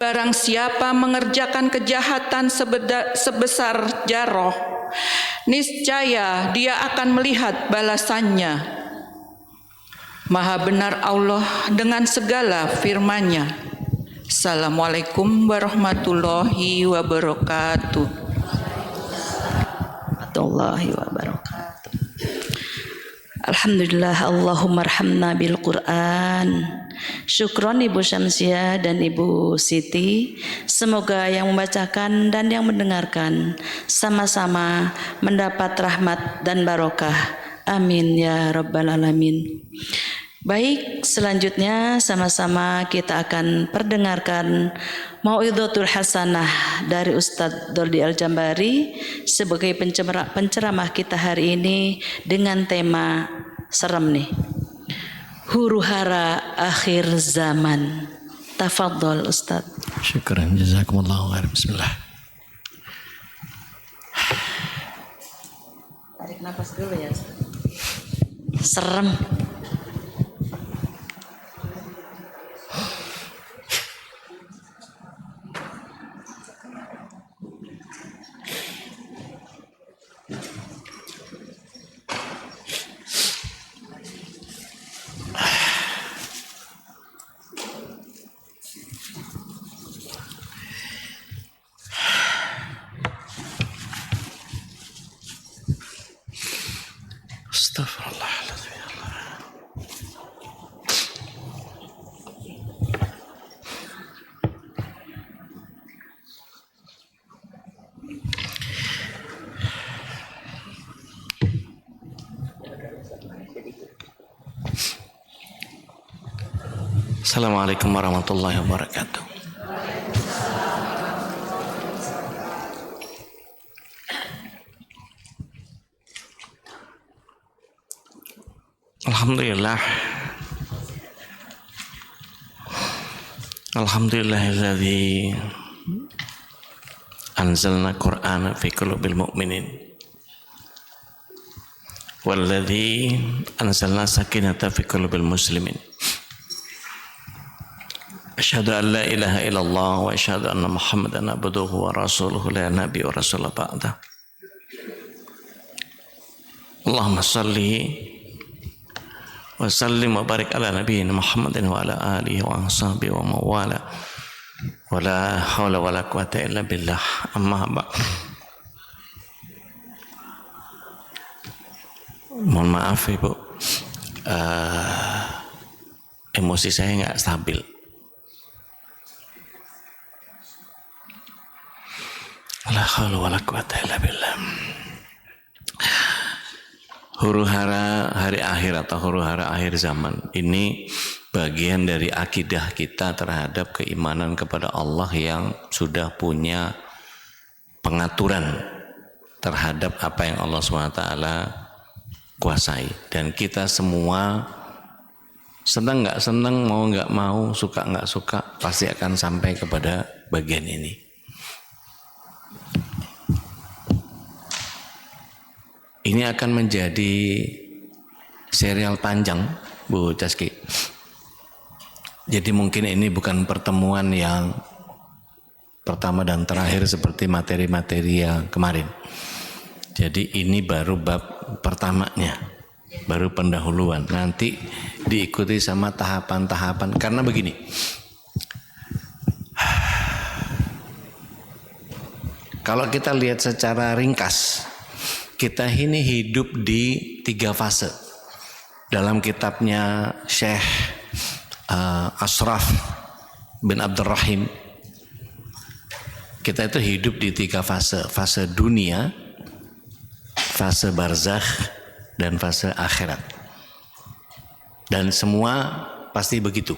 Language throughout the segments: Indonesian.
Barang siapa mengerjakan kejahatan sebesar jaroh, niscaya dia akan melihat balasannya. Maha benar Allah dengan segala firman-Nya. Assalamualaikum warahmatullahi wabarakatuh. Warahmatullahi wabarakatuh. Alhamdulillah, Allahumma arhamna bil Quran. Syukron Ibu Syamsiah dan Ibu Siti. Semoga yang membacakan dan yang mendengarkan sama-sama mendapat rahmat dan barokah. Amin ya rabbal alamin. Baik, selanjutnya sama-sama kita akan perdengarkan Mau'izatul Hasanah dari Ustadz Doldi Al-Jambari sebagai penceramah kita hari ini dengan tema serem nih, huru-hara akhir zaman. Tafadhol Ustadz. Syukran, jazakumullahu khair. Bismillah. Tarik nafas dulu ya Ustadz. Serem. Astaghfirullahaladzim. Assalamualaikum warahmatullahi wabarakatuh. Alhamdulillah. Alhamdulillahilladzi anzalna Qur'ana fi qulubil mu'minin walladzi anzalna sakinata fi qulubil muslimin. Asyhadu an la ilaha illallah wa asyhadu anna Muhammadan abduhu wa rasuluhu la nabiy wa rasul ba'da. Allahumma salli wa sallim wa barik ala nabiyyina Muhammadin wa ala alihi wa ashabihi wa mawala wa la hawla wa la quwata illa billah. Amma ba'd. Mohon maaf Ibu, emosi saya nggak stabil. La haula wala quwata illa billah. Huru-hara hari akhir atau huru-hara akhir zaman ini bagian dari akidah kita terhadap keimanan kepada Allah yang sudah punya pengaturan terhadap apa yang Allah SWT kuasai, dan kita semua senang nggak senang, mau nggak mau, suka nggak suka, pasti akan sampai kepada bagian ini. Ini akan menjadi serial panjang, Bu Caski. Jadi mungkin ini bukan pertemuan yang pertama dan terakhir seperti materi-materi yang kemarin. Jadi ini baru bab pertamanya, baru pendahuluan. Nanti diikuti sama tahapan-tahapan. Karena begini, kalau kita lihat secara ringkas, kita ini hidup di 3 fase. Dalam kitabnya Syekh Ashraf bin Abdurrahim, kita itu hidup di 3 fase. Fase dunia, fase barzakh, dan fase akhirat. Dan semua pasti begitu.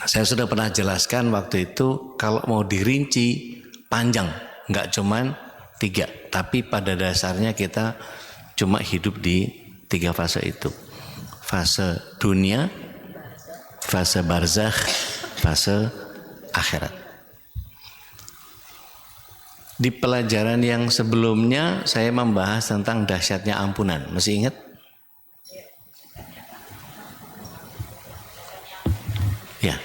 Saya sudah pernah jelaskan waktu itu, kalau mau dirinci panjang, nggak cuman 3, tapi pada dasarnya kita cuma hidup di 3 fase itu. Fase dunia, fase barzakh, fase akhirat. Di pelajaran yang sebelumnya saya membahas tentang dahsyatnya ampunan. Masih ingat? Ya.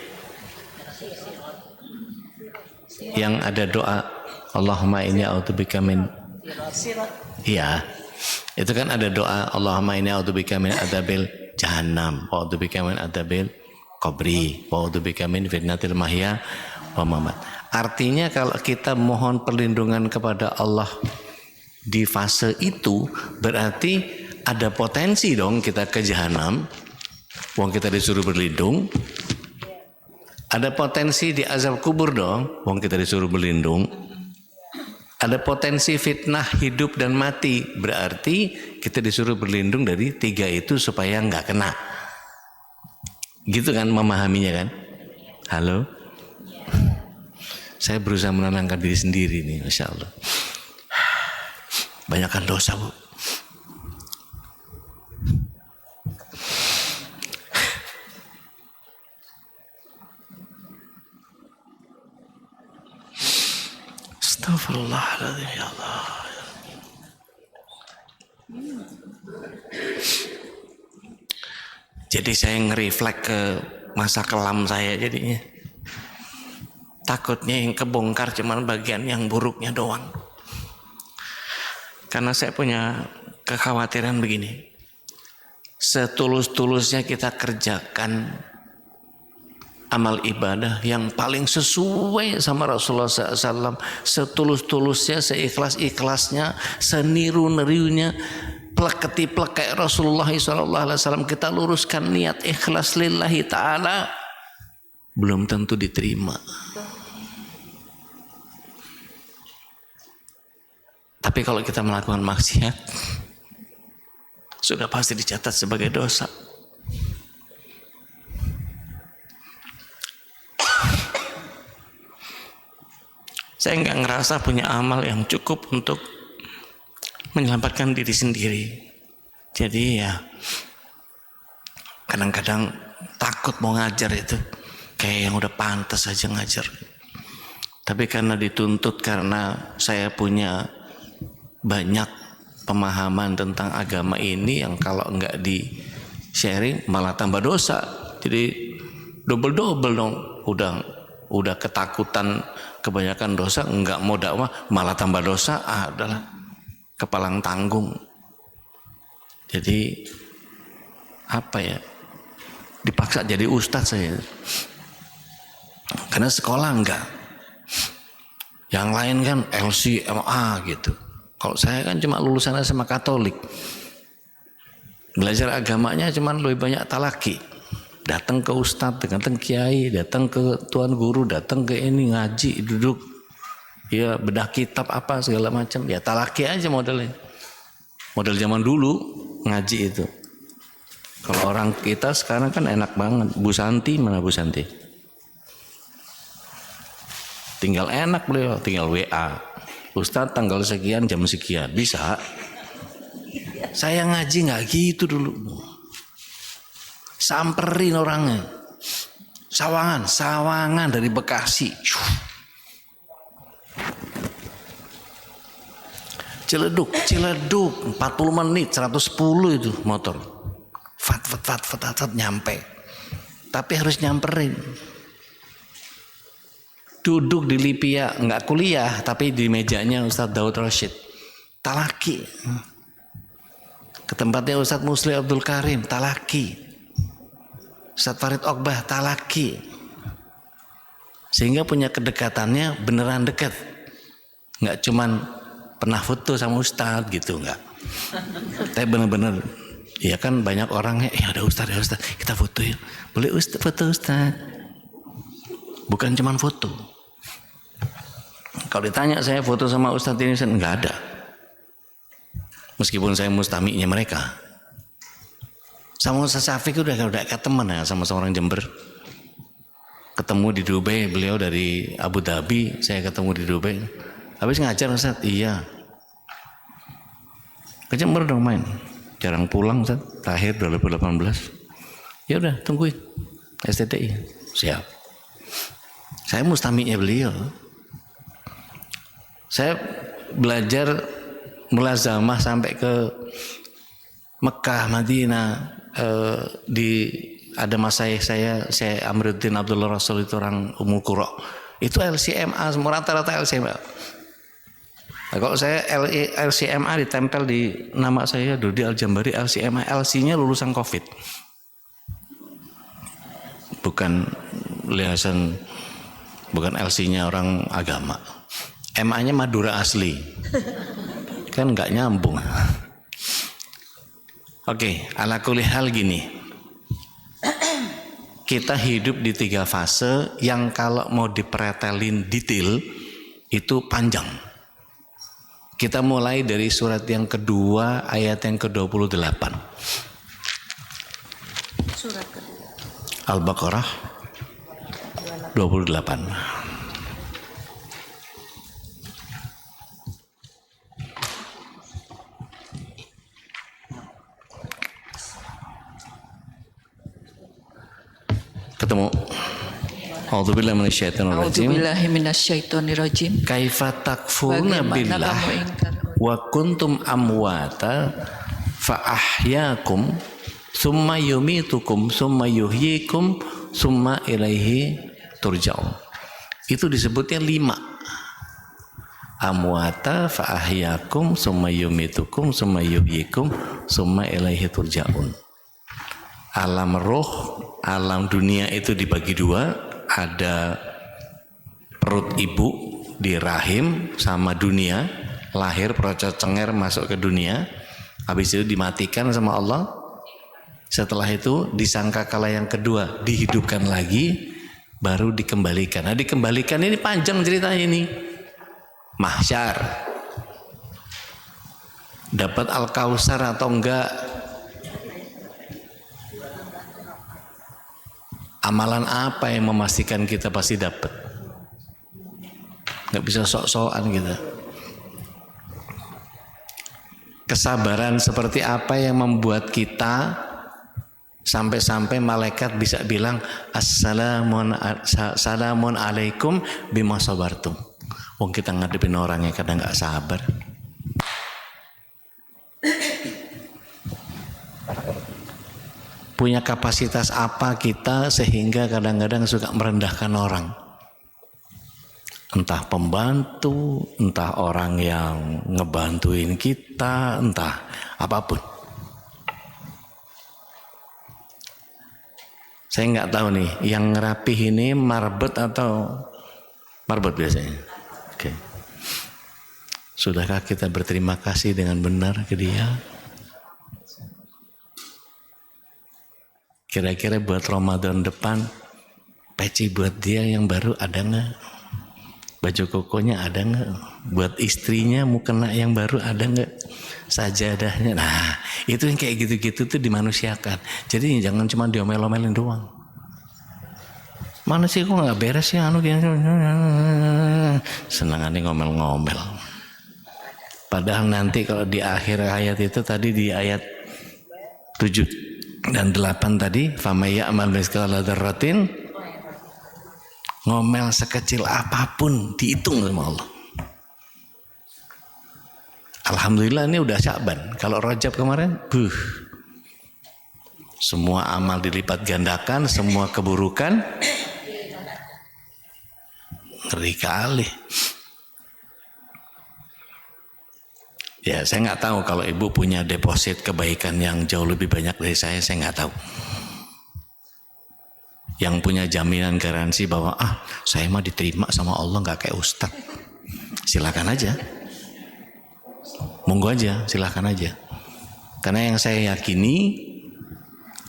Yang ada doa Allahumma inni a'udzubika min. Iya. Itu kan ada doa Allahumma inni a'udzubika min adzabil jahannam wa a'udzubika min adzabil qabri wa a'udzubika min fitnatil mahya wa mamat. Artinya kalau kita mohon perlindungan kepada Allah di fase itu berarti ada potensi dong kita ke jahanam. Wong kita disuruh berlindung. Ada potensi di azab kubur dong. Wong kita disuruh berlindung. Ada potensi fitnah hidup dan mati. Berarti kita disuruh berlindung dari 3 itu supaya nggak kena. Gitu kan memahaminya kan? Halo? Saya berusaha menenangkan diri sendiri nih, Masya Allah. Banyakkan dosa, Bu. Astagfirullahaladzim, ya Allah. Jadi saya ngereflek ke masa kelam saya jadinya. Takutnya yang kebongkar cuman bagian yang buruknya doang. Karena saya punya kekhawatiran begini. Setulus-tulusnya kita kerjakan amal ibadah yang paling sesuai sama Rasulullah SAW, setulus-tulusnya, seikhlas-ikhlasnya, seniru-neriunya, plek-ketiplek kayak Rasulullah SAW, kita luruskan niat ikhlas lillahi ta'ala, belum tentu diterima. Tapi kalau kita melakukan maksiat, sudah pasti dicatat sebagai dosa. Saya nggak ngerasa punya amal yang cukup untuk menyelamatkan diri sendiri. Jadi ya kadang-kadang takut mau ngajar itu kayak yang udah pantas aja ngajar. Tapi karena dituntut, karena saya punya banyak pemahaman tentang agama ini yang kalau nggak di sharing malah tambah dosa. Jadi double-double dong. Udah ketakutan kebanyakan dosa, nggak mau dakwah malah tambah dosa, adalah kepalang tanggung. Jadi apa ya, dipaksa jadi ustadz saya karena sekolah enggak, yang lain kan LC, MA gitu. Kalau saya kan cuma lulusan SMA Katolik, belajar agamanya cuma lebih banyak talaki. Datang ke ustadz, datang ke kiai, datang ke tuan guru, datang ke ini ngaji, duduk, ya bedah kitab apa segala macam, ya talaki aja modelnya. Model zaman dulu ngaji itu. Kalau orang kita sekarang kan enak banget. Bu Santi, mana Bu Santi? Tinggal enak beliau, tinggal WA. Ustadz tanggal sekian jam sekian, bisa. Saya ngaji nggak gitu dulu. Samperin orangnya, sawangan dari Bekasi, Ciledug 40 menit 110 itu motor, fat nyampe, tapi harus nyamperin. Duduk di Lipia, nggak kuliah tapi di mejanya Ustadz Daud Rashid, talaki. Ke tempatnya Ustadz Musli Abdul Karim, talaki. Ustadz Farid Okbah, talaki. Sehingga punya kedekatannya beneran dekat. Nggak cuman pernah foto sama Ustadz gitu, nggak. Tapi bener-bener, ya kan banyak orangnya, ya ada Ustadz, kita foto ya. Boleh Ustadz, foto Ustadz. Bukan cuman foto. Kalau ditanya saya foto sama Ustadz ini, nggak ada. Meskipun saya mustami'nya mereka. Sama Ustaz Syafiq udah kayak teman ya, sama orang Jember. Ketemu di Dubai, beliau dari Abu Dhabi, saya ketemu di Dubai. Habis ngajar Ustaz, iya. Ke Jember dong main. Jarang pulang Ustaz, terakhir 2018. Ya udah, tungguin. STTI. Siap. Saya mustami'nya beliau. Saya belajar mulazamah sampai ke Mekah, Madinah. Ada mas saya Amruddin Abdullah Rasul, itu orang Ummul Qura Itu LCMA, semua rata-rata LCMA. Nah, kalau saya LCMA ditempel di nama saya Dodi Al-Jambari LCMA, LC-nya lulusan COVID. Bukan liasan, bukan LC-nya orang agama. MA-nya Madura asli. Kan nggak nyambung. Oke, ala kulli hal gini. Kita hidup di 3 fase yang kalau mau dipretelin detail itu panjang. Kita mulai dari surat yang kedua ayat yang ke-28. Surat kedua. Al-Baqarah 28. Ketemu. A'udzubillahi minasyaitonirrajim. A'udzubillahi minasyaitonirrajim. Kaifa takfuruna Bagaimana billah kamu ingkar wa kuntum amwata fa ahyakum summa yumitukum summa yuhyikum summa ilaihi turja'un. Itu disebutnya 5. Amwata fa ahyakum summa yumitukum summa yuhyikum summa ilaihi turja'un. Alam roh, alam dunia itu dibagi 2. Ada perut ibu di rahim sama dunia, lahir procot cenger masuk ke dunia, habis itu dimatikan sama Allah. Setelah itu disangkakala yang kedua dihidupkan lagi, baru dikembalikan. Nah, dikembalikan ini panjang ceritanya ini. Mahsyar, dapat Al-Kausar atau enggak, amalan apa yang memastikan kita pasti dapat? Nggak bisa sok-sokan kita. Kesabaran seperti apa yang membuat kita sampai-sampai malaikat bisa bilang assalamun alaikum bima sabartum. Wong kita ngadepin orang yang kadang nggak sabar. Punya kapasitas apa kita sehingga kadang-kadang suka merendahkan orang? Entah pembantu, entah orang yang ngebantuin kita, entah apapun. Saya nggak tahu nih, yang ngerapih ini marbot atau marbot biasanya. Oke. Sudahkah kita berterima kasih dengan benar ke dia? Kira-kira buat Ramadan depan, peci buat dia yang baru ada nggak? Baju kokonya ada nggak? Buat istrinya mukena yang baru ada nggak? Sajadahnya. Nah, itu yang kayak gitu-gitu tuh dimanusiakan. Jadi jangan cuma diomel-omelin doang. Mana sih kok nggak beres ya anu gini? Senangannya ngomel-ngomel. Padahal nanti kalau di akhir ayat itu tadi di ayat 7 dan 8 tadi, famaya amal mithqala dzarratin, ngomel sekecil apapun dihitung sama Allah. Alhamdulillah ini udah Sya'ban. Kalau Rajab kemarin, semua amal dilipat gandakan, semua keburukan ngeri kali. Ya, saya nggak tahu kalau ibu punya deposit kebaikan yang jauh lebih banyak dari saya nggak tahu. Yang punya jaminan garansi bahwa saya mah diterima sama Allah nggak kayak ustadz. Silakan aja, monggo aja, silakan aja. Karena yang saya yakini,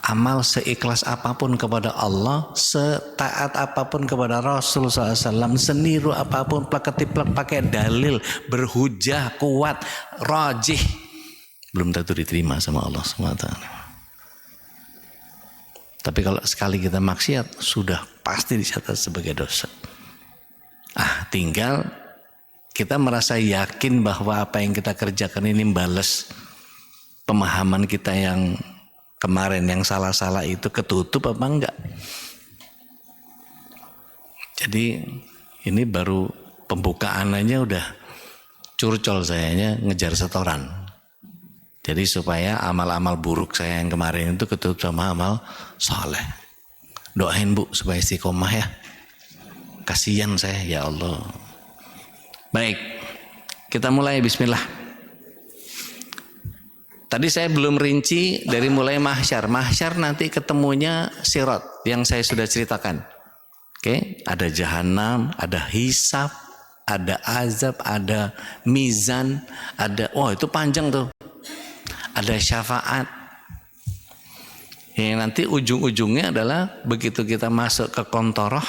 amal seikhlas apapun kepada Allah, setaat apapun kepada Rasul SAW, seniru apapun, plak-ketiplak pakai dalil, berhujah, kuat, rajih, belum tentu diterima sama Allah SWT. Tapi kalau sekali kita maksiat, sudah pasti dicatat sebagai dosa. Tinggal kita merasa yakin bahwa apa yang kita kerjakan ini membalas pemahaman kita yang kemarin, yang salah-salah itu ketutup apa enggak. Jadi ini baru pembukaan aja udah curcol sayanya ngejar setoran. Jadi supaya amal-amal buruk saya yang kemarin itu ketutup sama amal soleh. Doain Bu supaya istiqomah ya. kasihan saya ya Allah. Baik, kita mulai, bismillah. Tadi saya belum rinci dari mulai mahsyar. Mahsyar nanti ketemunya sirat yang saya sudah ceritakan. Oke, ada jahanam, ada hisab, ada azab, ada mizan, ada, itu panjang tuh. Ada syafaat. Yang nanti ujung-ujungnya adalah begitu kita masuk ke kontoroh,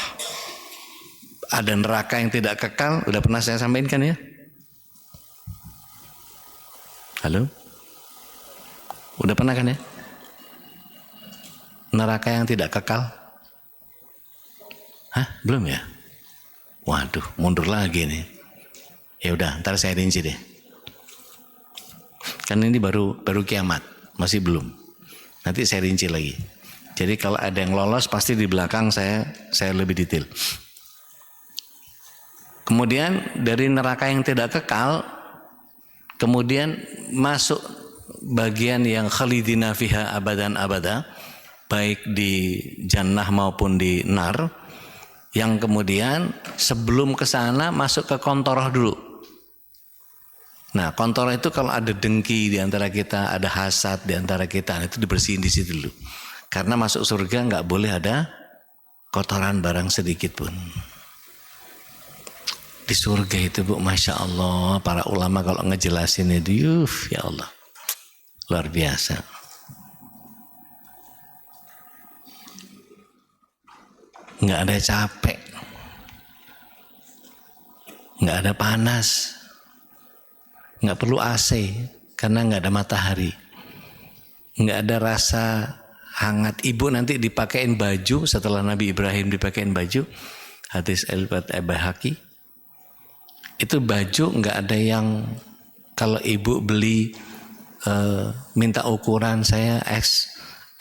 ada neraka yang tidak kekal. Udah pernah saya sampaikan ya? Halo? Udah pernah kan ya? Neraka yang tidak kekal? Hah? Belum ya? Waduh, mundur lagi nih. Ya udah, ntar saya rinci deh. Kan ini baru kiamat, masih belum. Nanti saya rinci lagi. Jadi kalau ada yang lolos pasti di belakang saya lebih detail. Kemudian dari neraka yang tidak kekal, kemudian masuk bagian yang khalidina fiha abadan abada, baik di jannah maupun di nar, yang kemudian sebelum ke sana masuk ke kontoroh dulu. Nah, kontoroh itu kalau ada dengki di antara kita, ada hasad di antara kita, itu dibersihin di situ dulu. Karena masuk surga nggak boleh ada kotoran barang sedikit pun. Di surga itu Bu, Masya Allah, para ulama kalau ngejelasin itu, ya Allah, luar biasa. Nggak ada capek, nggak ada panas, nggak perlu AC karena nggak ada matahari, nggak ada rasa hangat. Ibu nanti dipakein baju setelah Nabi Ibrahim dipakein baju, hadis Al-Baihaqi. Itu baju nggak ada yang kalau ibu beli minta ukuran saya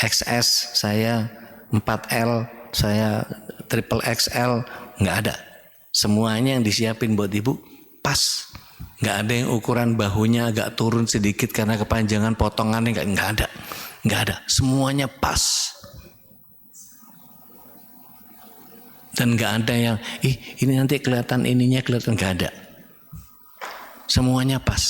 XS, saya 4L, saya triple XL, nggak ada. Semuanya yang disiapin buat ibu pas. Nggak ada yang ukuran bahunya agak turun sedikit karena kepanjangan potongannya, nggak ada. Semuanya pas. Dan nggak ada yang ini nanti kelihatan ininya kelihatan, nggak ada. Semuanya pas.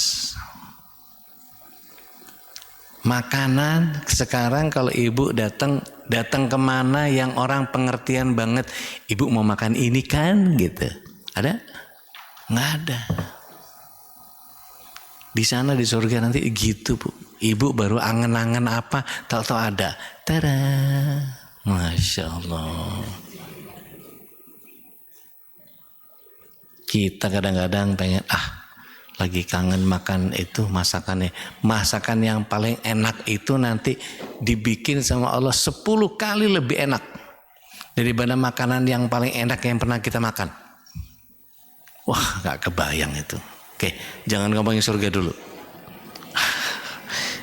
Makanan sekarang kalau ibu datang kemana yang orang pengertian banget, ibu mau makan ini kan gitu, ada? Nggak ada. Di sana di surga nanti gitu Bu, ibu baru angen-angen apa, tahu-tahu ada, tada, Masya Allah. Kita kadang-kadang pengen lagi kangen makan itu masakan yang paling enak itu nanti dibikin sama Allah 10 kali lebih enak daripada makanan yang paling enak yang pernah kita makan. Wah, gak kebayang itu. Oke, jangan ngomongin surga dulu.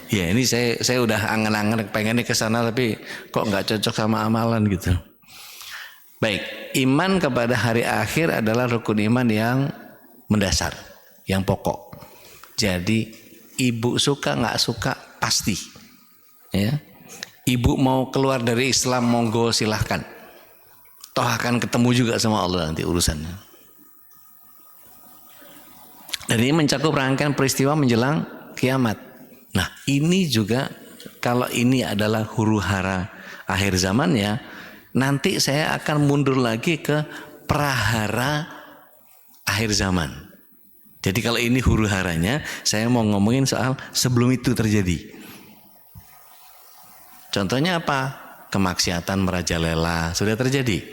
Ya ini saya udah angen-angen pengen ke sana tapi kok nggak cocok sama amalan gitu. Baik, iman kepada hari akhir adalah rukun iman yang mendasar, yang pokok. Jadi ibu suka nggak suka pasti, ya. Ibu mau keluar dari Islam monggo silahkan. Toh akan ketemu juga sama Allah nanti urusannya. Dan ini mencakup rangkaian peristiwa menjelang kiamat. Nah ini juga kalau ini adalah huru hara akhir zamannya, nanti saya akan mundur lagi ke prahara akhir zaman. Jadi kalau ini huru haranya, saya mau ngomongin soal sebelum itu terjadi. Contohnya apa? Kemaksiatan merajalela sudah terjadi.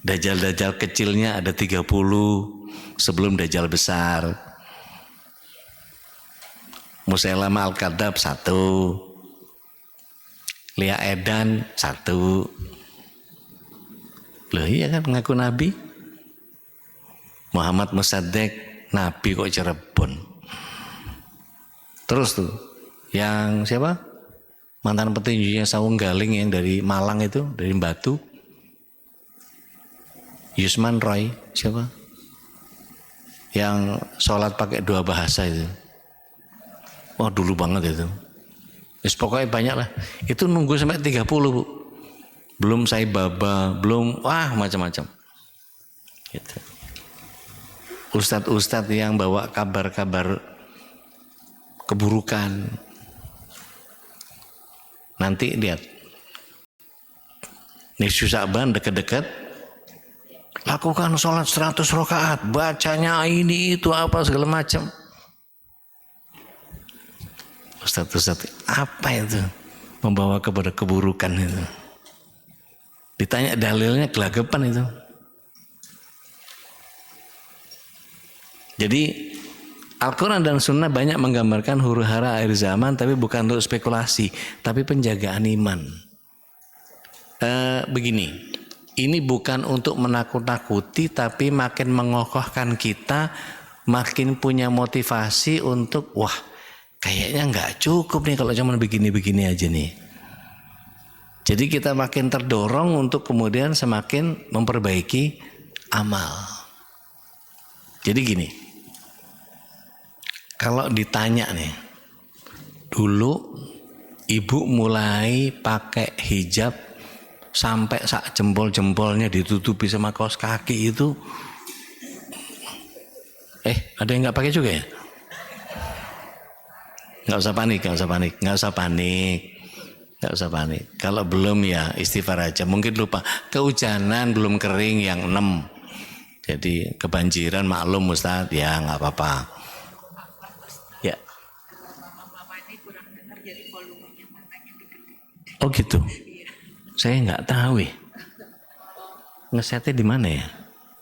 Dajjal-dajjal kecilnya ada 30 sebelum dajjal besar. Musailamah Al-Kadzab 1. Lia Edan 1. Loh iya kan ngaku nabi. Muhammad Musaddiq nabi kok Cirebon. Terus tuh yang siapa? Mantan petinjunya Sawung Galing yang dari Malang itu, dari Batu. Yusman Roy siapa? Yang sholat pakai 2 bahasa itu. Wah dulu banget itu. Pokoknya banyak lah. Itu nunggu sampai 30 Bu. Belum Sai Baba, belum macam-macam. Gitu. Ustadz-ustadz yang bawa kabar-kabar keburukan. Nanti lihat, nisfu Sya'ban dekat-dekat, lakukan sholat 100 rakaat, bacanya ini itu apa segala macam. Ustadz-ustadz, apa itu membawa kepada keburukan itu? Ditanya dalilnya gelagapan itu. Jadi Al-Quran dan Sunnah banyak menggambarkan huru hara akhir zaman, tapi bukan untuk spekulasi, tapi penjagaan iman. Begini, ini bukan untuk menakut-nakuti, tapi makin mengokohkan kita, makin punya motivasi untuk, wah kayaknya nggak cukup nih kalau cuma begini-begini aja nih. Jadi kita makin terdorong untuk kemudian semakin memperbaiki amal. Jadi gini, kalau ditanya nih, dulu ibu mulai pakai hijab sampai sak jempol-jempolnya ditutupi sama kaos kaki itu, ada yang nggak pakai juga ya? Nggak usah panik, nggak usah panik, nggak usah panik, nggak usah panik. Kalau belum ya istighfar aja. Mungkin lupa, kehujanan belum kering yang 6, jadi kebanjiran maklum Ustaz, ya nggak apa-apa. Ya. Oh gitu. Saya nggak tahu ya. Ngesetnya di mana ya?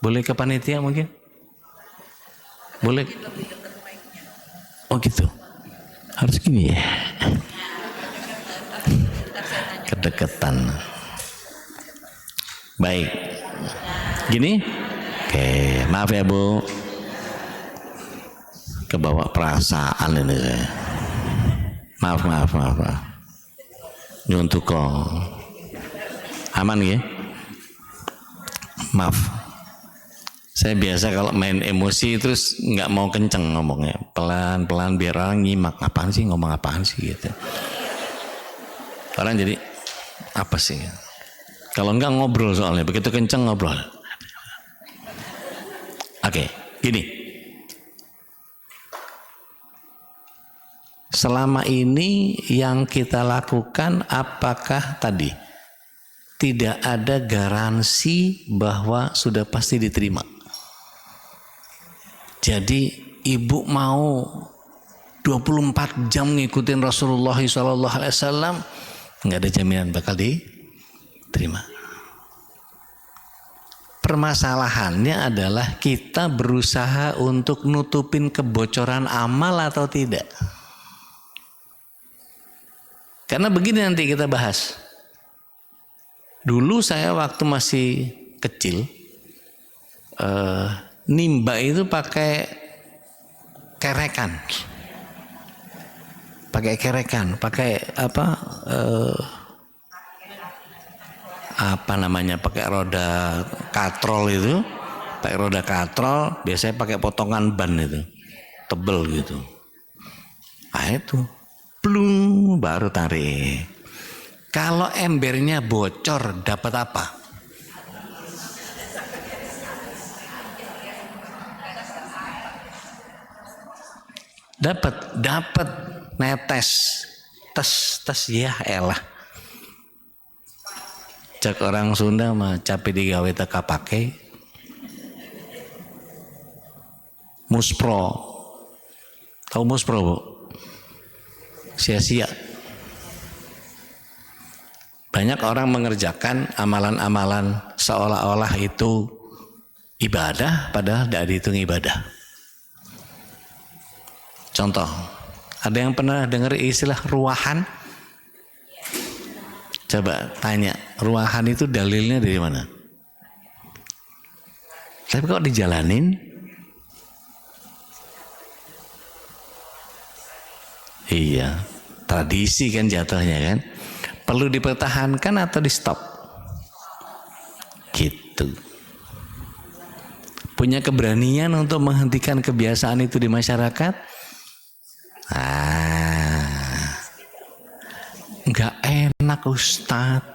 Boleh ke panitia mungkin? Boleh. Oh gitu. Harus gini ya. Kedekatan. Baik. Gini? Oke, maaf ya Bu. Kebawa perasaan ini saya. Maaf. Nyuntuk kok. Aman ya? Maaf. Saya biasa kalau main emosi terus nggak mau kenceng ngomongnya, pelan-pelan biar orang nyimak. Apaan sih, ngomong apaan sih gitu. Orang jadi apa sih? Kalau enggak ngobrol soalnya, begitu kenceng ngobrol. Oke, gini. Selama ini yang kita lakukan apakah tadi tidak ada garansi bahwa sudah pasti diterima? Jadi ibu mau 24 jam ngikutin Rasulullah SAW, nggak ada jaminan bakal diterima. Permasalahannya adalah kita berusaha untuk nutupin kebocoran amal atau tidak. Karena begini nanti kita bahas. Dulu saya waktu masih kecil, nimba itu pakai kerekan. Pakai kerekan, pakai apa namanya, pakai roda katrol itu, pakai roda katrol, biasanya pakai potongan ban itu, tebel gitu. Nah itu, plung, baru tarik. Kalau embernya bocor, dapat apa? Dapat netes, tes ya elah. Cek orang Sunda mah capi digawe teka pake. Muspro. Tahu muspro, Bu? Sia-sia. Banyak orang mengerjakan amalan-amalan seolah-olah itu ibadah, padahal tidak dihitung ibadah. Contoh, ada yang pernah dengar istilah ruwahan? Coba tanya, ruwahan itu dalilnya dari mana? Tapi kok dijalanin? Iya, tradisi kan jatuhnya kan. Perlu dipertahankan atau di stop? Gitu. Punya keberanian untuk menghentikan kebiasaan itu di masyarakat? Nggak enak Ustadz.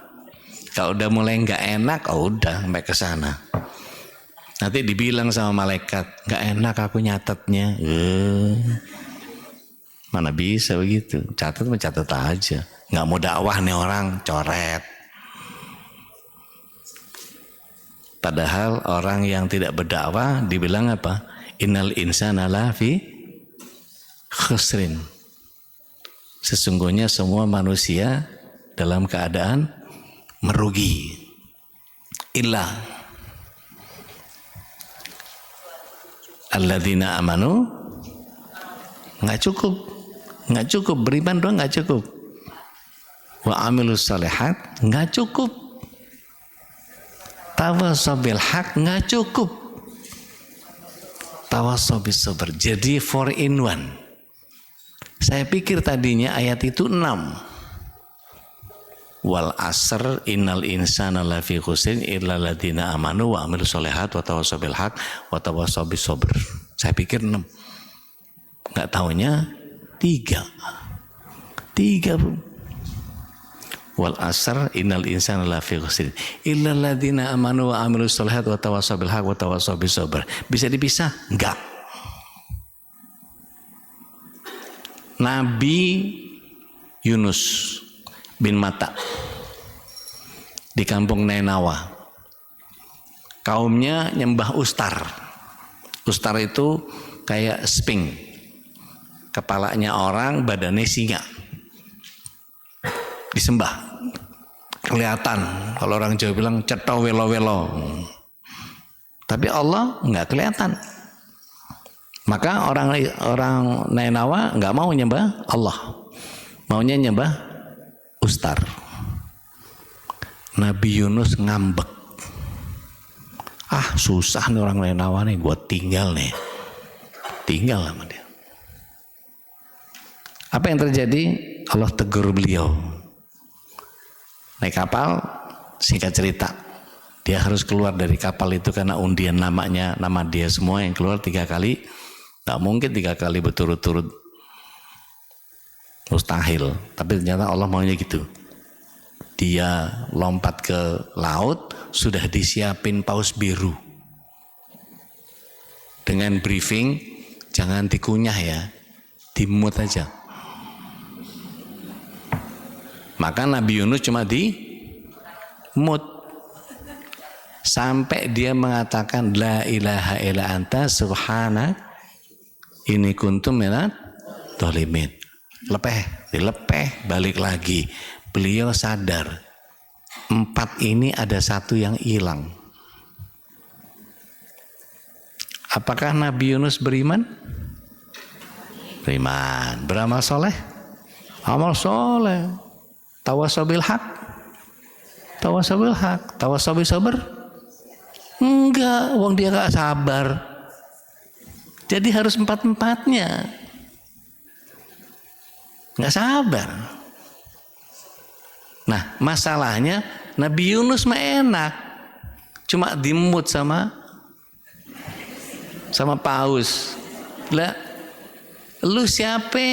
Kalau udah mulai nggak enak, udah sampai ke sana. Nanti dibilang sama malaikat, nggak enak aku nyatetnya. Mana bisa begitu? Catat mencatat aja. Nggak mau dakwah nih orang, coret. Padahal orang yang tidak berdakwah dibilang apa? Innal insana lafi khusrin. Sesungguhnya semua manusia dalam keadaan merugi. Illa alladzina amanu, nggak cukup beriman doang nggak cukup. Wa amilus salihat nggak cukup. Tawassaw bil haq nggak cukup. Tawassaw bis sabr. Jadi 4 in 1. Saya pikir tadinya ayat itu 6. Wal asr innal insana lafi khusrin illa alladziina amanu wa amilus sholihat wa tawassaw bil haq wa tawassaw bis sabr. Saya pikir 6. Enggak taunya 3. Wal asr innal insana lafi khusrin illa alladziina amanu wa amilus sholihat wa tawassaw bil haq wa tawassaw bis sabr. Bisa dipisah? Enggak. Nabi Yunus bin Matta di kampung Nainawa, kaumnya nyembah ustar. Ustar itu kayak sphinx, kepalanya orang, badannya singa, disembah. Kelihatan, kalau orang Jawa bilang cetha welo-welo, tapi Allah nggak kelihatan. Maka orang Nainawa nggak mau nyembah Allah, maunya nyembah ustar. Nabi Yunus ngambek, susah nih orang Nainawa nih, gue tinggal sama dia. Apa yang terjadi? Allah tegur beliau. Naik kapal, singkat cerita, dia harus keluar dari kapal itu karena undian nama dia semua yang keluar 3 kali. Gak mungkin 3 kali berturut-turut, mustahil. Tapi ternyata Allah maunya gitu. Dia lompat ke laut, sudah disiapin paus biru dengan briefing, jangan dikunyah ya, dimut aja. Maka Nabi Yunus cuma dimut sampai dia mengatakan la ilaha illa anta subhanak ini kuntum minadh dhalimin. Dilepeh, balik lagi. Beliau sadar 4 ini ada 1 yang hilang. Apakah Nabi Yunus beriman? Beriman. Beramal soleh? Amal soleh. Tawassaw bil haq? Tawassaw bil haq. Tawassaw bis sabr? Enggak, wong dia gak sabar. Jadi harus 4-4-nya. Nggak sabar. Nah, masalahnya Nabi Yunus mah enak. Cuma dimut sama paus. Lah, lu siapa?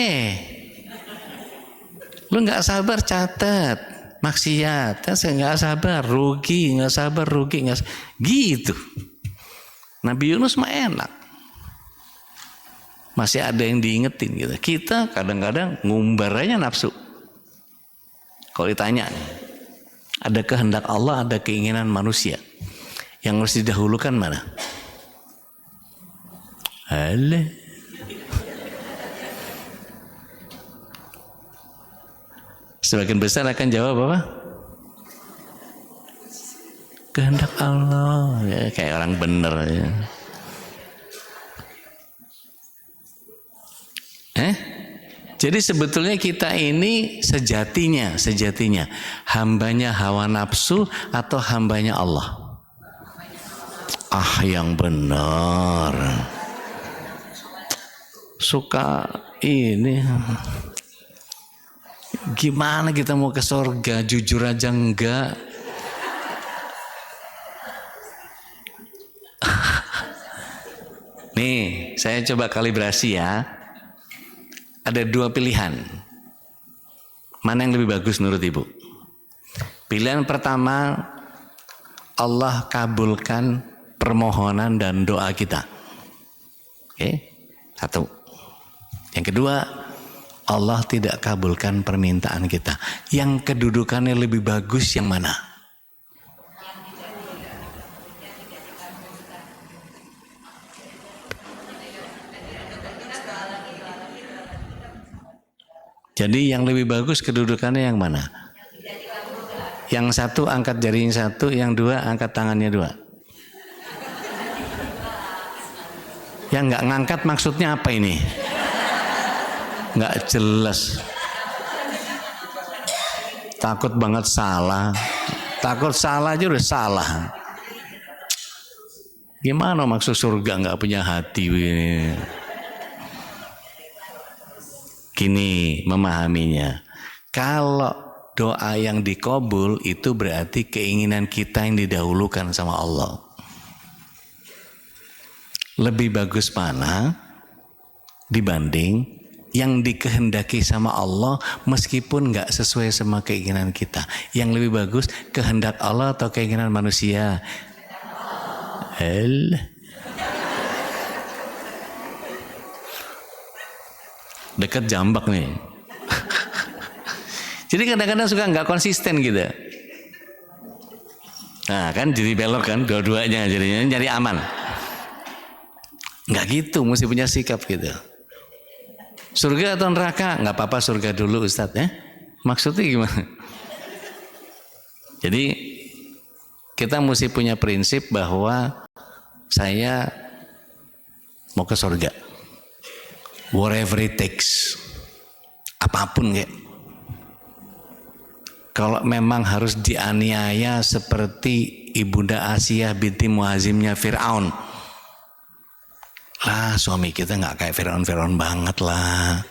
Lu nggak sabar catat. Maksiat. Saya nggak sabar, rugi. Gitu. Nabi Yunus mah enak. Masih ada yang diingetin gitu. Kita kadang-kadang ngumbar aja nafsu. Kalau ditanya nih, ada kehendak Allah, ada keinginan manusia. Yang harus didahulukan mana? Alah. Sebagian besar akan jawab apa? Kehendak Allah. Ya, kayak orang bener ya. Jadi sebetulnya kita ini sejatinya hambanya hawa nafsu atau hambanya Allah? Yang benar. Suka ini. Gimana kita mau ke surga? Jujur aja enggak. Nih, saya coba kalibrasi ya. Ada 2 pilihan. Mana yang lebih bagus menurut Ibu? Pilihan pertama, Allah kabulkan permohonan dan doa kita. Oke, satu. Yang kedua, Allah tidak kabulkan permintaan kita. Yang kedudukannya lebih bagus yang mana? Jadi yang lebih bagus kedudukannya yang mana? Yang satu angkat jarinya satu, yang dua angkat tangannya dua. Yang nggak ngangkat maksudnya apa ini? Nggak jelas. Takut banget salah. Takut salah aja udah salah. Gimana maksud surga nggak punya hati? Gini memahaminya. Kalau doa yang dikabul itu berarti keinginan kita yang didahulukan sama Allah. Lebih bagus mana dibanding yang dikehendaki sama Allah meskipun nggak sesuai sama keinginan kita. Yang lebih bagus kehendak Allah atau keinginan manusia? Dekat jambak nih. Jadi kadang-kadang suka nggak konsisten gitu. Nah kan jadi belok kan dua-duanya, jadinya nyari aman. Nggak gitu, mesti punya sikap gitu. Surga atau neraka? Nggak apa-apa surga dulu Ustadz ya. Maksudnya gimana? Jadi kita mesti punya prinsip bahwa saya mau ke surga. Whatever it takes. Apapun kayak. Kalau memang harus dianiaya seperti Ibunda Asiyah binti Muhazimnya Fir'aun. Lah suami kita nggak kayak Fir'aun banget lah.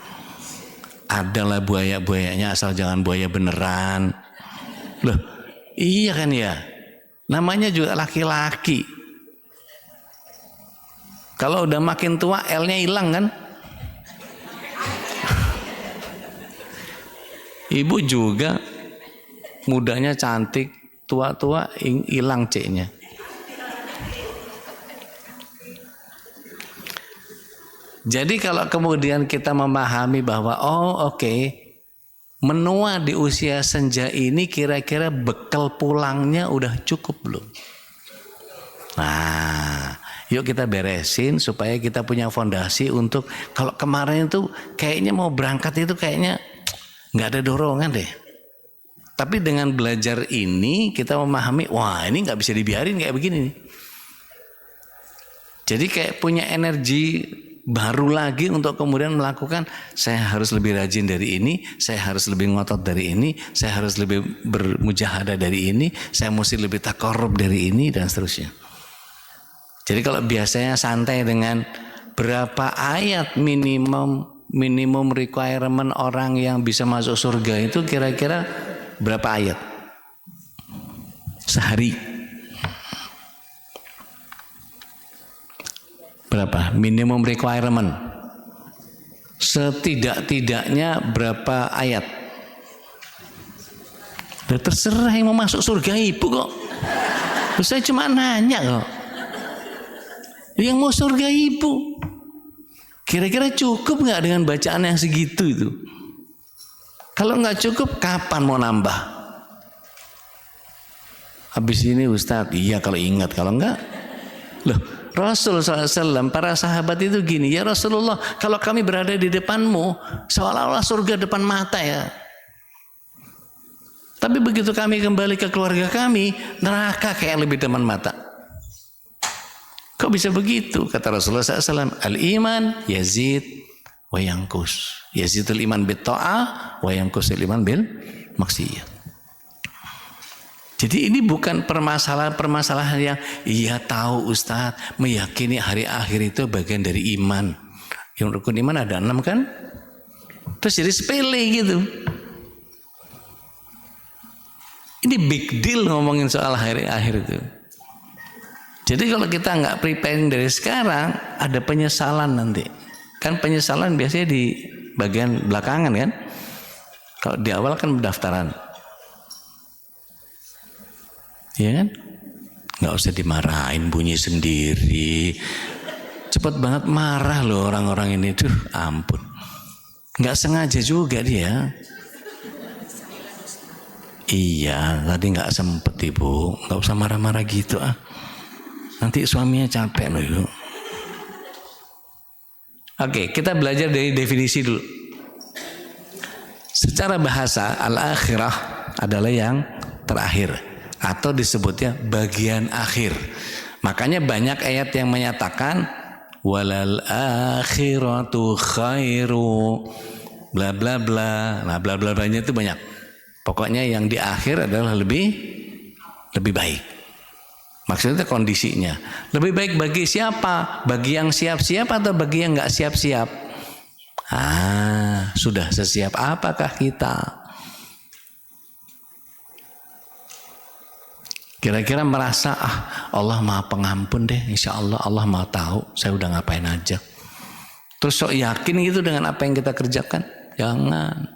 Adalah buaya-buayanya asal jangan buaya beneran. Loh iya kan ya. Namanya juga laki-laki. Kalau udah makin tua L-nya hilang kan. Ibu juga mudanya cantik, tua-tua hilang C-nya. Jadi kalau kemudian kita memahami bahwa menua di usia senja ini kira-kira bekal pulangnya udah cukup belum? Nah, yuk kita beresin supaya kita punya fondasi untuk kalau kemarin itu kayaknya mau berangkat itu kayaknya nggak ada dorongan deh. Tapi dengan belajar ini kita memahami, wah ini nggak bisa dibiarin kayak begini nih. Jadi kayak punya energi baru lagi untuk kemudian melakukan, saya harus lebih rajin dari ini, saya harus lebih ngotot dari ini, saya harus lebih bermujahadah dari ini, saya mesti lebih takarrub dari ini dan seterusnya. Jadi kalau biasanya santai dengan berapa ayat minimum requirement orang yang bisa masuk surga itu kira-kira berapa ayat sehari? Berapa minimum requirement? Setidak-tidaknya berapa ayat? Udah terserah yang mau masuk surga ibu kok. Terus saya cuma nanya kok. Yang mau surga ibu. Kira-kira cukup nggak dengan bacaan yang segitu itu? Kalau nggak cukup, kapan mau nambah? Habis ini Ustadz, iya kalau ingat, kalau enggak, loh Rasul SAW, para sahabat itu gini, ya Rasulullah, kalau kami berada di depanmu, seolah-olah surga depan mata ya. Tapi begitu kami kembali ke keluarga kami, neraka kayak lebih depan mata. Kok bisa begitu? Kata Rasulullah SAW, al-iman yazid wa yankus. Yazidul iman bit ta'ah wa yankusul iman bil maksiyah. Jadi ini bukan permasalahan yang iya tahu Ustadz, meyakini hari akhir itu bagian dari iman. Yang rukun iman ada 6 kan? Terus jadi sepele gitu. Ini big deal ngomongin soal hari akhir itu. Jadi kalau kita nggak preparing dari sekarang, ada penyesalan nanti. Kan penyesalan biasanya di bagian belakangan kan? Kalau di awal kan pendaftaran. Ya kan? Nggak usah dimarahin, bunyi sendiri. Cepet banget marah loh orang-orang ini. Duh, ampun. Nggak sengaja juga dia. Iya, tadi nggak sempet ibu. Nggak usah marah-marah gitu ah. Nanti suaminya capek loh ibu. Oke, kita belajar dari definisi dulu. Secara bahasa, al-akhirah adalah yang terakhir. Atau disebutnya bagian akhir. Makanya banyak ayat yang menyatakan walal akhiratu khairu bla bla bla. Nah, bla bla blanya itu banyak. Pokoknya yang di akhir adalah lebih baik. Maksudnya kondisinya. Lebih baik bagi siapa? Bagi yang siap-siap atau bagi yang nggak siap-siap? Sudah sesiap apakah kita? Kira-kira merasa Allah maha pengampun deh, insya Allah Allah maha tahu saya udah ngapain aja. Terus sok yakin gitu dengan apa yang kita kerjakan? Jangan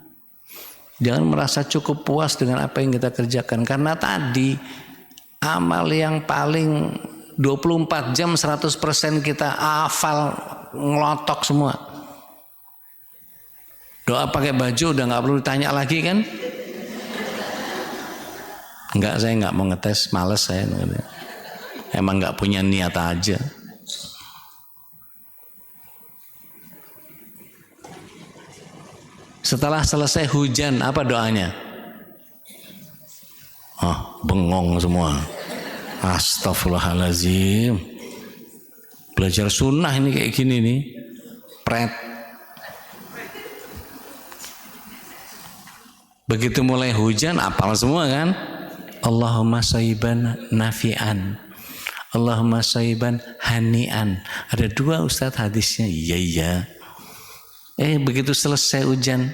merasa cukup puas dengan apa yang kita kerjakan. Karena tadi amal yang paling 24 jam 100% kita hafal ngelotok semua. Doa pakai baju udah gak perlu ditanya lagi kan? Enggak, saya enggak mau ngetes, males saya. Emang enggak punya niat aja. Setelah selesai hujan, apa doanya? Bengong semua. Astagfirullahaladzim. Belajar sunnah ini kayak gini nih. Pret. Begitu mulai hujan, apal semua kan? Allahumma sayyiban nafi'an, Allahumma sayyiban hani'an. Ada 2 Ustadz hadisnya. Iya. Begitu selesai hujan,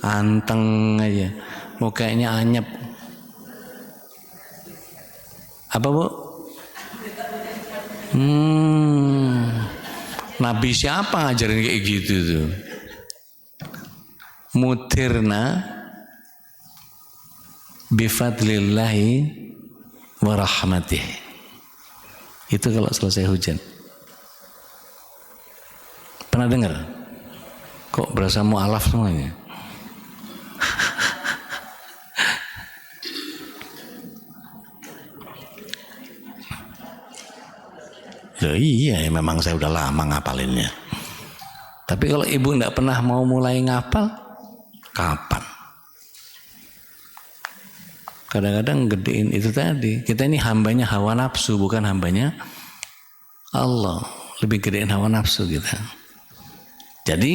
anteng aja, mukanya anyep. Apa bu? Nabi siapa ngajarin kayak gitu tuh? Mutirna bifadlillahi wa rahmatih. Itu kalau selesai hujan. Pernah dengar? Kok berasa mu'alaf semuanya? Iya, memang saya udah lama ngapalinnya. Tapi kalau ibu enggak pernah mau mulai ngapal, kapan? Kadang-kadang gedein itu tadi. Kita ini hambanya hawa nafsu, bukan hambanya Allah. Lebih gedein hawa nafsu kita. Jadi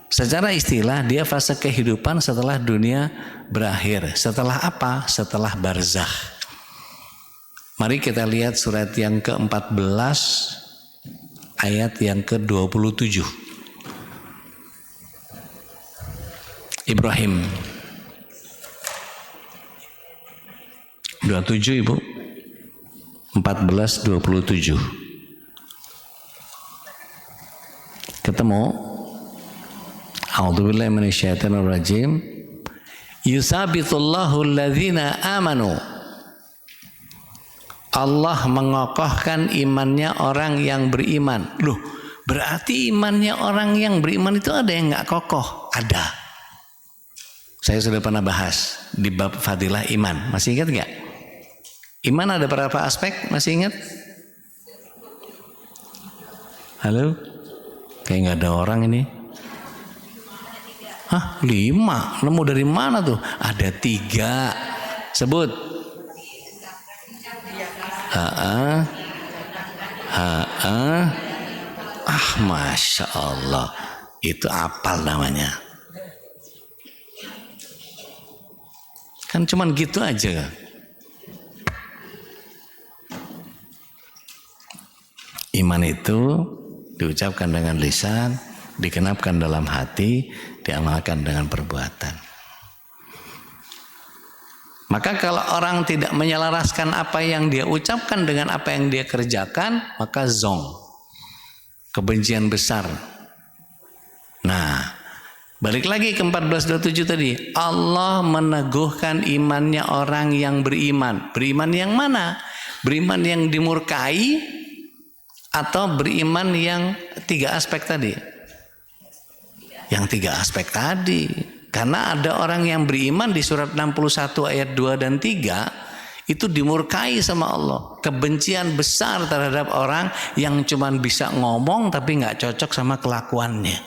secara istilah dia fase kehidupan setelah dunia berakhir. Setelah apa? Setelah barzakh. Mari kita lihat surat yang ke-14 ayat yang ke-27. Ibrahim 27 ibu, 14:27. Ketemu? A'udzubillahi minasyaitonirrajim. Yusabitullahu alladzina amanu. Allah mengokohkan imannya orang yang beriman. Loh, berarti imannya orang yang beriman itu ada yang nggak kokoh? Ada. Saya sudah pernah bahas di bab fadilah iman. Masih ingat nggak? Iman ada berapa aspek? Masih ingat? Halo? Kayak nggak ada orang ini. 5. Nemu dari mana tuh? Ada 3. Sebut. Masya Allah. Itu apal namanya. Kan cuman gitu aja. Iman itu diucapkan dengan lisan, digenapkan dalam hati, diamalkan dengan perbuatan. Maka kalau orang tidak menyelaraskan apa yang dia ucapkan dengan apa yang dia kerjakan, maka zong, kebencian besar. Nah, balik lagi ke 14:27 tadi. Allah meneguhkan imannya orang yang beriman. Beriman yang mana? Beriman yang dimurkai atau beriman yang 3 aspek tadi? Yang 3 aspek tadi. Karena ada orang yang beriman di surat 61 ayat 2 dan 3 itu dimurkai sama Allah. Kebencian besar terhadap orang yang cuman bisa ngomong tapi nggak cocok sama kelakuannya.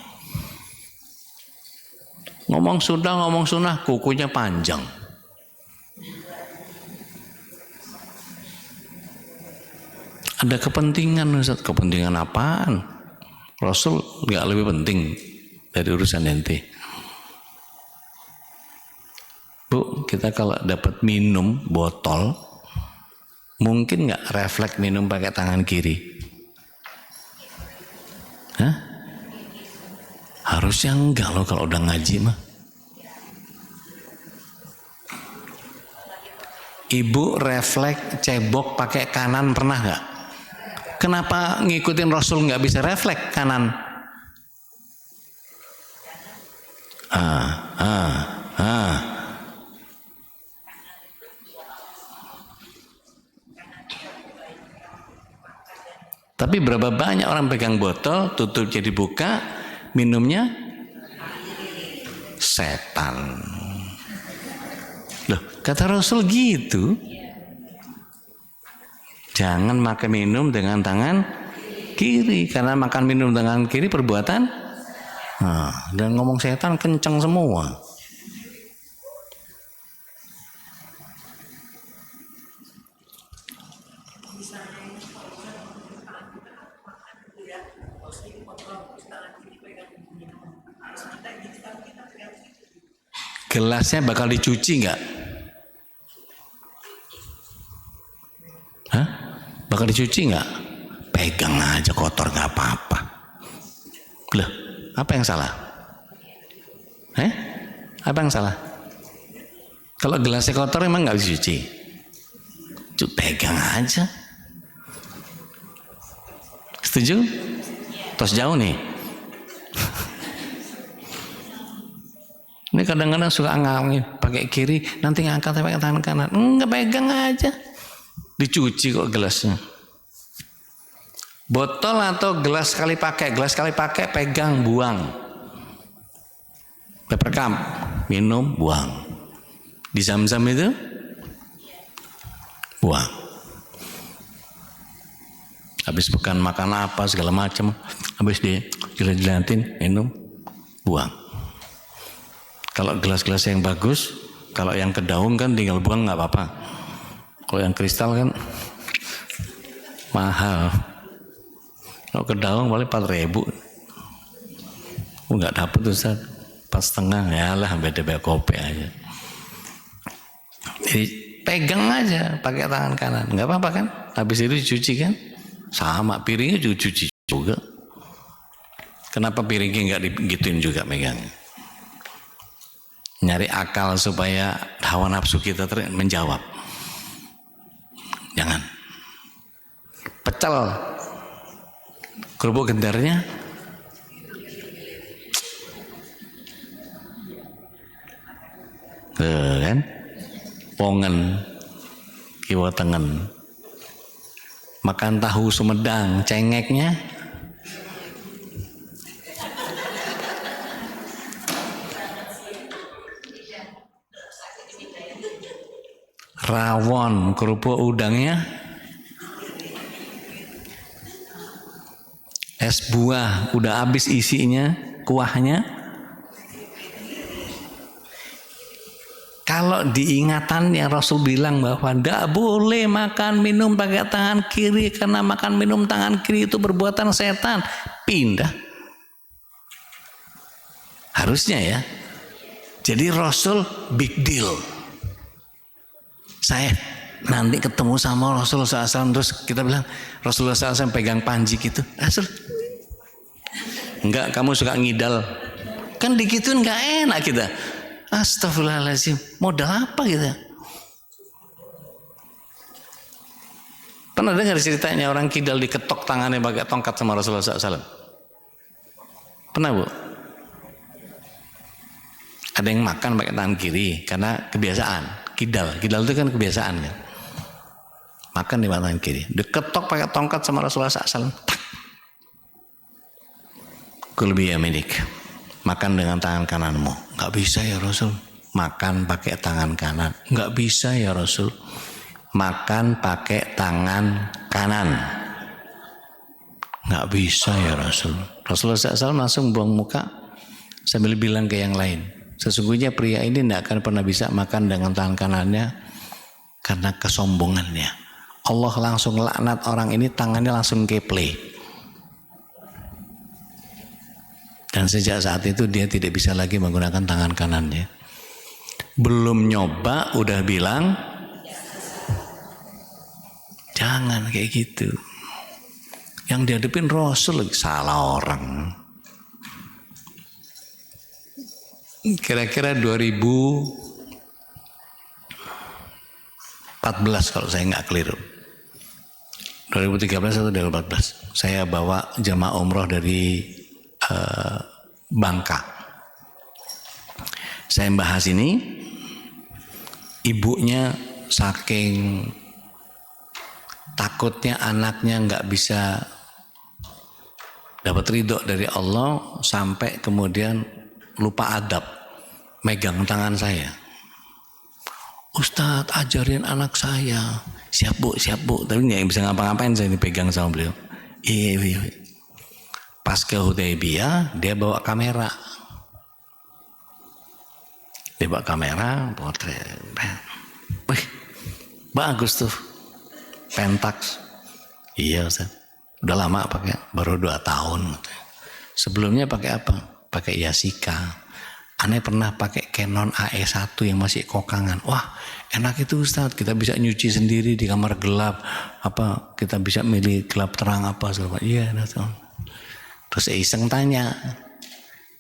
Ngomong sunnah, kukunya panjang. Ada kepentingan, Ustaz. Kepentingan apaan? Rasul nggak lebih penting dari urusan ente. Bu, kita kalau dapat minum botol, mungkin nggak refleks minum pakai tangan kiri? Hah? Harusnya enggak loh kalau udah ngaji mah. Ibu refleks cebok pakai kanan pernah nggak? Kenapa ngikutin Rasul nggak bisa refleks kanan? Tapi berapa banyak orang pegang botol, tutup jadi buka, minumnya setan. Loh, kata Rasul gitu. Jangan makan minum dengan tangan kiri, karena makan minum dengan kiri perbuatan. Dan ngomong setan kenceng semua. Gelasnya bakal dicuci nggak? Hah? Bakal dicuci nggak? Pegang aja kotor nggak apa-apa. Loh, apa yang salah? Apa yang salah? Kalau gelasnya kotor emang nggak bisa dicuci? Pegang aja. Setuju? Tos jauh nih. Ini kadang-kadang suka ngangin pakai kiri, nanti ngangkat pakai tangan kanan. Enggak, pegang aja. Dicuci kok gelasnya. Botol atau gelas sekali pakai? Gelas sekali pakai, pegang, buang. Paper cup, minum, buang. Di Zam-Zam itu, buang. Habis bukan makan apa segala macam, habis dijilat-jilatin, minum, buang. Kalau gelas-gelas yang bagus, kalau yang ke daun kan tinggal buang nggak apa-apa. Kalau yang kristal kan mahal. Kalau ke daun paling 4.000. Nggak dapet tuh Ustaz. 4,5, ya lah beda-beda kopi aja. Jadi pegang aja pakai tangan kanan, nggak apa-apa kan? Habis itu dicuci kan? Sama piringnya juga cuci juga. Kenapa piringnya nggak digituin juga megang? Nyari akal supaya hawa nafsu kita menjawab. Jangan. Pecel kerupuk gendarnya kan? Pongen kiwa tengen. Makan tahu Sumedang, cengeknya rawon, kerupuk udangnya es buah, udah habis isinya, kuahnya. Kalau diingatan yang Rasul bilang bahwa tidak boleh makan minum pakai tangan kiri karena makan minum tangan kiri itu perbuatan setan, pindah. Harusnya ya. Jadi Rasul big deal. Saya nanti ketemu sama Rasulullah SAW terus kita bilang Rasulullah SAW pegang panji gitu. Rasul, enggak, kamu suka ngidal. Kan digituin enggak enak kita. Astagfirullahaladzim, modal apa kita? Pernah dengar ceritanya orang kidal diketok tangannya pakai tongkat sama Rasulullah SAW? Pernah Bu? Ada yang makan pakai tangan kiri karena kebiasaan. Kidal itu kan kebiasaan kan. makan di tangan kiri. Diketok pakai tongkat sama Rasulullah SAW. Kul biyaminik, makan dengan tangan kananmu. Nggak bisa ya Rasul, makan pakai tangan kanan. Nggak bisa ya Rasul, makan pakai tangan kanan. Nggak bisa ya Rasul. Rasulullah SAW langsung buang muka sambil bilang ke yang lain, sesungguhnya pria ini tidak akan pernah bisa makan dengan tangan kanannya karena kesombongannya. Allah langsung laknat orang ini, tangannya langsung keple. Dan sejak saat itu dia tidak bisa lagi menggunakan tangan kanannya. Belum nyoba udah bilang jangan kayak gitu. Yang dihadapin Rasul lagi, salah orang. Kira-kira 2014 kalau saya nggak keliru. 2013 atau 2014. Saya bawa jamaah umroh dari Bangka. Saya bahas ini, ibunya saking takutnya anaknya nggak bisa dapat ridho dari Allah sampai kemudian lupa adab, megang tangan saya. Ustadz, ajarin anak saya. Siap bu, tapi nggak bisa ngapa-ngapain, saya dipegang sama beliau. Iya. Pas ke Hudaybiyah, dia bawa kamera. Potret. Wih, bagus tuh. Pentax. Iya Ustaz. Udah lama pakai, baru 2 tahun. Sebelumnya pakai apa? Pakai Yasika. Aneh pernah pakai Canon AE1 yang masih kokangan. Wah, enak itu Ustaz. Kita bisa nyuci sendiri di kamar gelap. Apa? Kita bisa milih gelap terang apa segala. Iya, enak. Terus iseng tanya,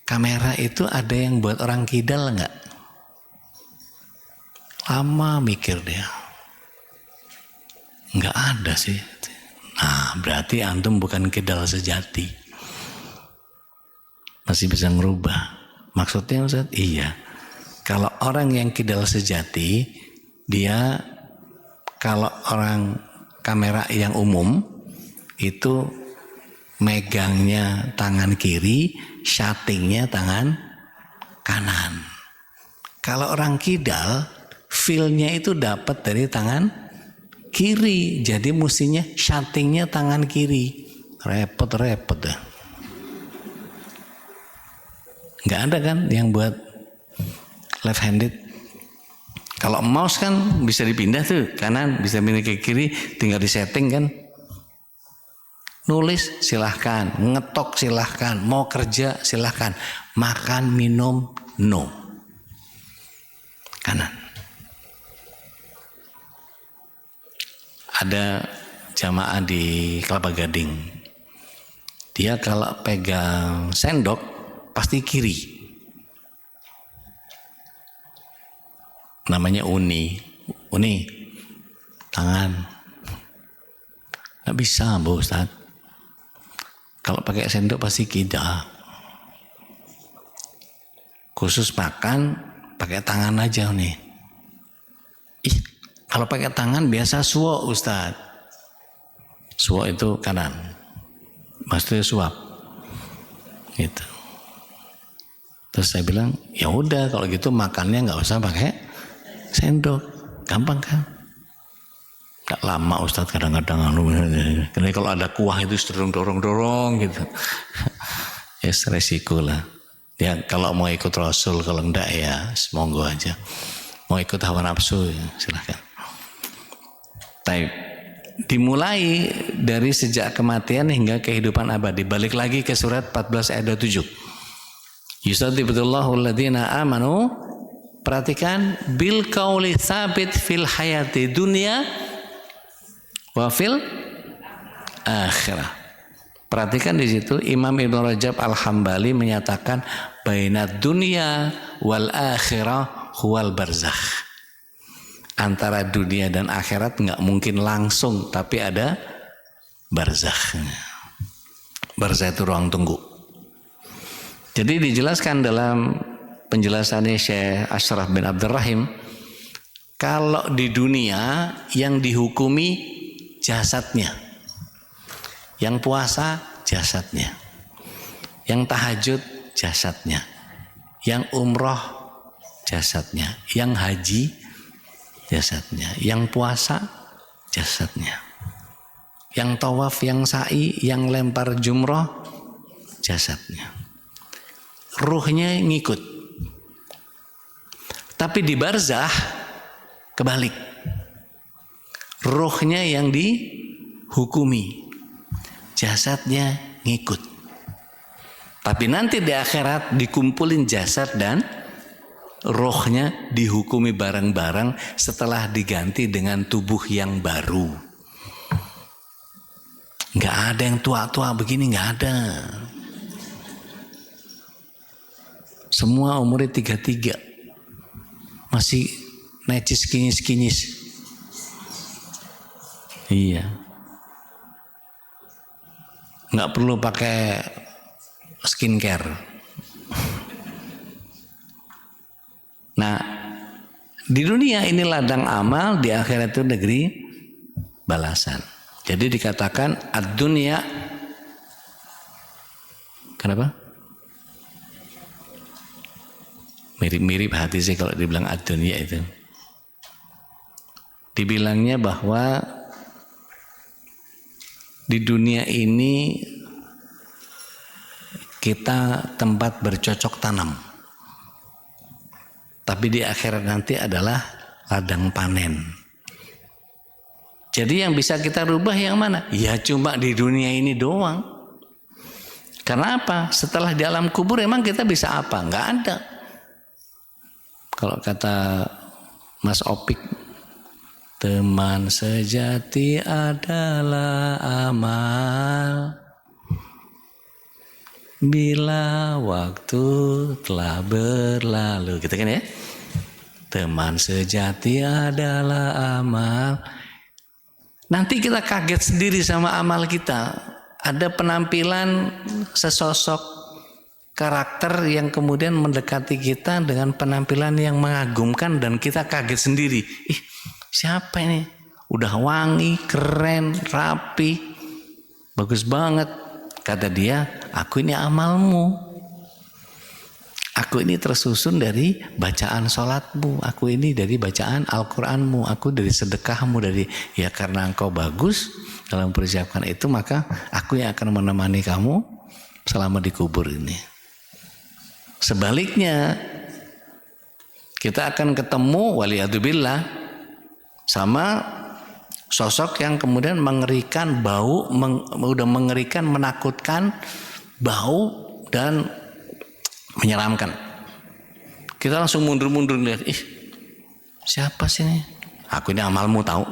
kamera itu ada yang buat orang kidal enggak? Lama mikir dia. Enggak ada sih. Nah, berarti antum bukan kidal sejati. Masih bisa ngerubah. Maksudnya Ustaz? Iya. Kalau orang yang kidal sejati, dia kalau orang kamera yang umum itu megangnya tangan kiri, shuttingnya tangan kanan. Kalau orang kidal, feel-nya itu dapat dari tangan kiri, jadi mestinya shuttingnya tangan kiri. Repot dah. Nggak ada kan yang buat left handed. Kalau mouse kan bisa dipindah tuh, kanan bisa pindah ke kiri, tinggal disetting kan. Nulis silahkan, ngetok silahkan, mau kerja silahkan, makan minum no, kanan. Ada jamaah di Kelapa Gading, dia kalau pegang sendok pasti kiri, namanya Uni tangan, nggak bisa Bu Ustadz. Kalau pakai sendok pasti tidak. Khusus makan pakai tangan aja nih. Kalau pakai tangan biasa suwo Ustaz. Suwo itu kanan. Maksudnya suap. Gitu. Terus saya bilang, ya udah kalau gitu makannya nggak usah pakai sendok. Gampang kan? Gak lama Ustadz kadang-kadang karena kalau ada kuah itu dorong gitu. Ya resiko lah. Ya kalau mau ikut Rasul, kalau enggak ya monggo aja. Mau ikut hawa nafsu ya, silahkan. Taib. Dimulai dari sejak kematian hingga kehidupan abadi. Balik lagi ke surat 14 ayat 27. Yusaddiqullahu alladziina amanu. Perhatikan bil qauli tsabit fil hayati dunya wafil akhirah. Perhatikan di situ Imam Ibnu Rajab Al-Hambali menyatakan bainad dunya wal akhirah huwal barzakh. Antara dunia dan akhirat nggak mungkin langsung, tapi ada barzakhnya. Barzakh itu ruang tunggu. Jadi dijelaskan dalam penjelasannya Syekh Ashraf bin Abdurrahim, kalau di dunia yang dihukumi jasadnya. Yang puasa jasadnya. Yang tahajud jasadnya. Yang umroh jasadnya. Yang haji jasadnya. Yang puasa jasadnya. Yang tawaf, yang sa'i, yang lempar jumroh jasadnya. Ruhnya ngikut. Tapi di barzah kebalik. Ruhnya yang dihukumi. Jasadnya ngikut. Tapi nanti di akhirat dikumpulin jasad dan rohnya dihukumi bareng-bareng setelah diganti dengan tubuh yang baru. Nggak ada yang tua-tua begini, nggak ada. Semua umurnya 33. Masih necis kinyis-kinyis. Iya. Nggak perlu pakai skincare. Nah, di dunia ini ladang amal, di akhirat itu negeri balasan. Jadi dikatakan ad-dunya, kenapa? Mirip-mirip hati sih kalau dibilang ad-dunya itu. Dibilangnya bahwa di dunia ini kita tempat bercocok tanam. Tapi di akhirat nanti adalah ladang panen. Jadi yang bisa kita rubah yang mana? Ya cuma di dunia ini doang. Karena apa? Setelah di alam kubur emang kita bisa apa? Nggak ada. Kalau kata Mas Opik, teman sejati adalah amal. Bila waktu telah berlalu, gitu kan ya? Teman sejati adalah amal. Nanti kita kaget sendiri sama amal kita. Ada penampilan sesosok karakter yang kemudian mendekati kita dengan penampilan yang mengagumkan dan kita kaget sendiri. Ih, siapa ini? Udah wangi, keren, rapi, bagus banget. Kata dia, aku ini amalmu. Aku ini tersusun dari bacaan sholatmu. Aku ini dari bacaan Al-Quranmu. Aku dari sedekahmu. Ya karena engkau bagus dalam persiapkan itu, maka aku yang akan menemani kamu selama di kubur ini. Sebaliknya, kita akan ketemu waliyadzubillah sama sosok yang kemudian mengerikan, bau, udah mengerikan, menakutkan, bau dan menyeramkan. Kita langsung mundur-mundur lihat, ih siapa sih ini? Aku ini amalmu tahu.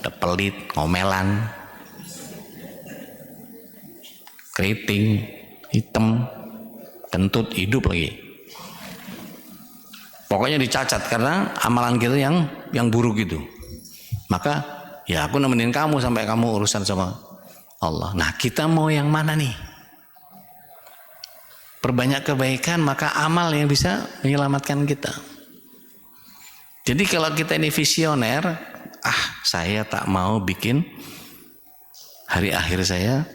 Udah pelit, ngomelan, keriting, hitam, kentut, hidup lagi. Pokoknya dicacat karena amalan kita yang buruk gitu. Maka ya aku nemenin kamu sampai kamu urusan sama Allah. Nah kita mau yang mana nih? Perbanyak kebaikan maka amal yang bisa menyelamatkan kita. Jadi kalau kita ini visioner, saya tak mau bikin hari akhir saya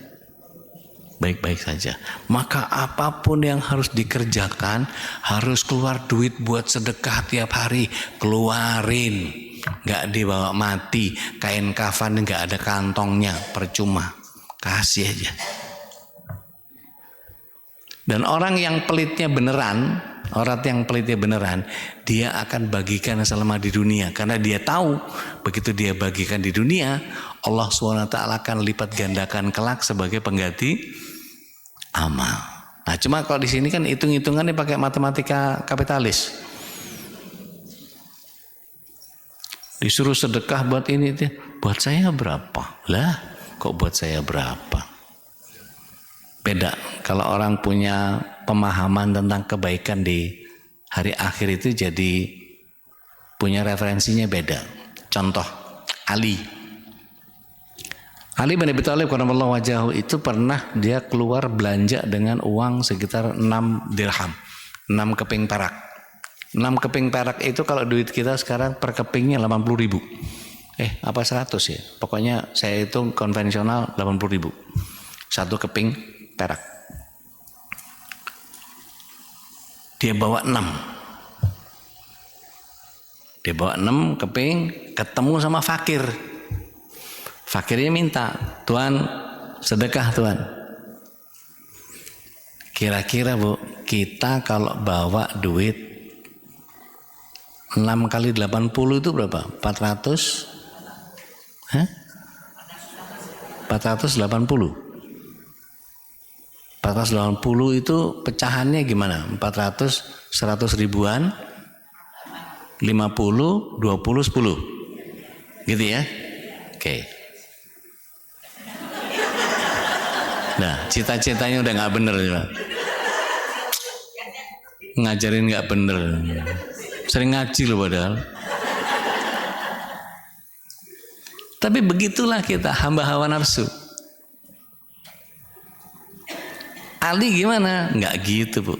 baik-baik saja. Maka apapun yang harus dikerjakan, harus keluar duit buat sedekah tiap hari, keluarin. Nggak dibawa mati, kain kafan nggak ada kantongnya, percuma, kasih aja. Dan orang yang pelitnya beneran, dia akan bagikan selama di dunia, karena dia tahu begitu dia bagikan di dunia, Allah SWT akan lipat gandakan kelak sebagai pengganti amal. Nah cuma kalau di sini kan hitung-hitungannya pakai matematika kapitalis. Disuruh sedekah buat ini, buat saya berapa? Lah, kok buat saya berapa? Beda. Kalau orang punya pemahaman tentang kebaikan di hari akhir itu jadi punya referensinya beda. Contoh, Ali bin Abi Thalib karramallahu wajhahu itu pernah dia keluar belanja dengan uang sekitar 6 dirham, 6 keping perak. 6 keping perak itu kalau duit kita sekarang per kepingnya 80.000. Apa 100 ya? Pokoknya saya hitung konvensional 80.000. 1 keping perak. Dia bawa 6. Dia bawa 6 keping, ketemu sama fakir. Fakirnya minta, "Tuan, sedekah Tuan." Kira-kira Bu, kita kalau bawa duit 6 kali 80 itu berapa? 400? 480. 480 itu pecahannya gimana? 400, 100 ribuan, 50, 20, 10. Gitu ya? Oke. Nah, cita-citanya udah gak bener juga. Ngajarin gak bener. Sering ngaji loh padahal. Tapi begitulah kita, hamba hawa nafsu. Ali gimana? Nggak gitu Bu.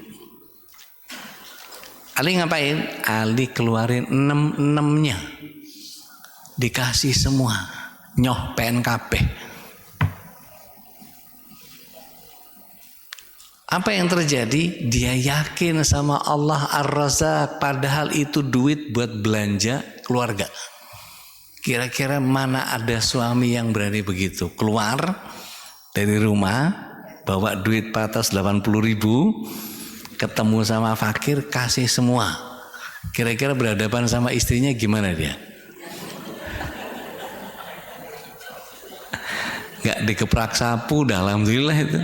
Ali ngapain? Ali keluarin 6-6-nya. Dikasih semua. Nyoh PNKP. Apa yang terjadi? Dia yakin sama Allah Ar-Razzaq, padahal itu duit buat belanja keluarga. Kira-kira mana ada suami yang berani begitu? Keluar dari rumah, bawa duit 480.000, ketemu sama fakir, kasih semua. Kira-kira berhadapan sama istrinya gimana dia? Gak dikeprak sapu, dah alhamdulillah itu.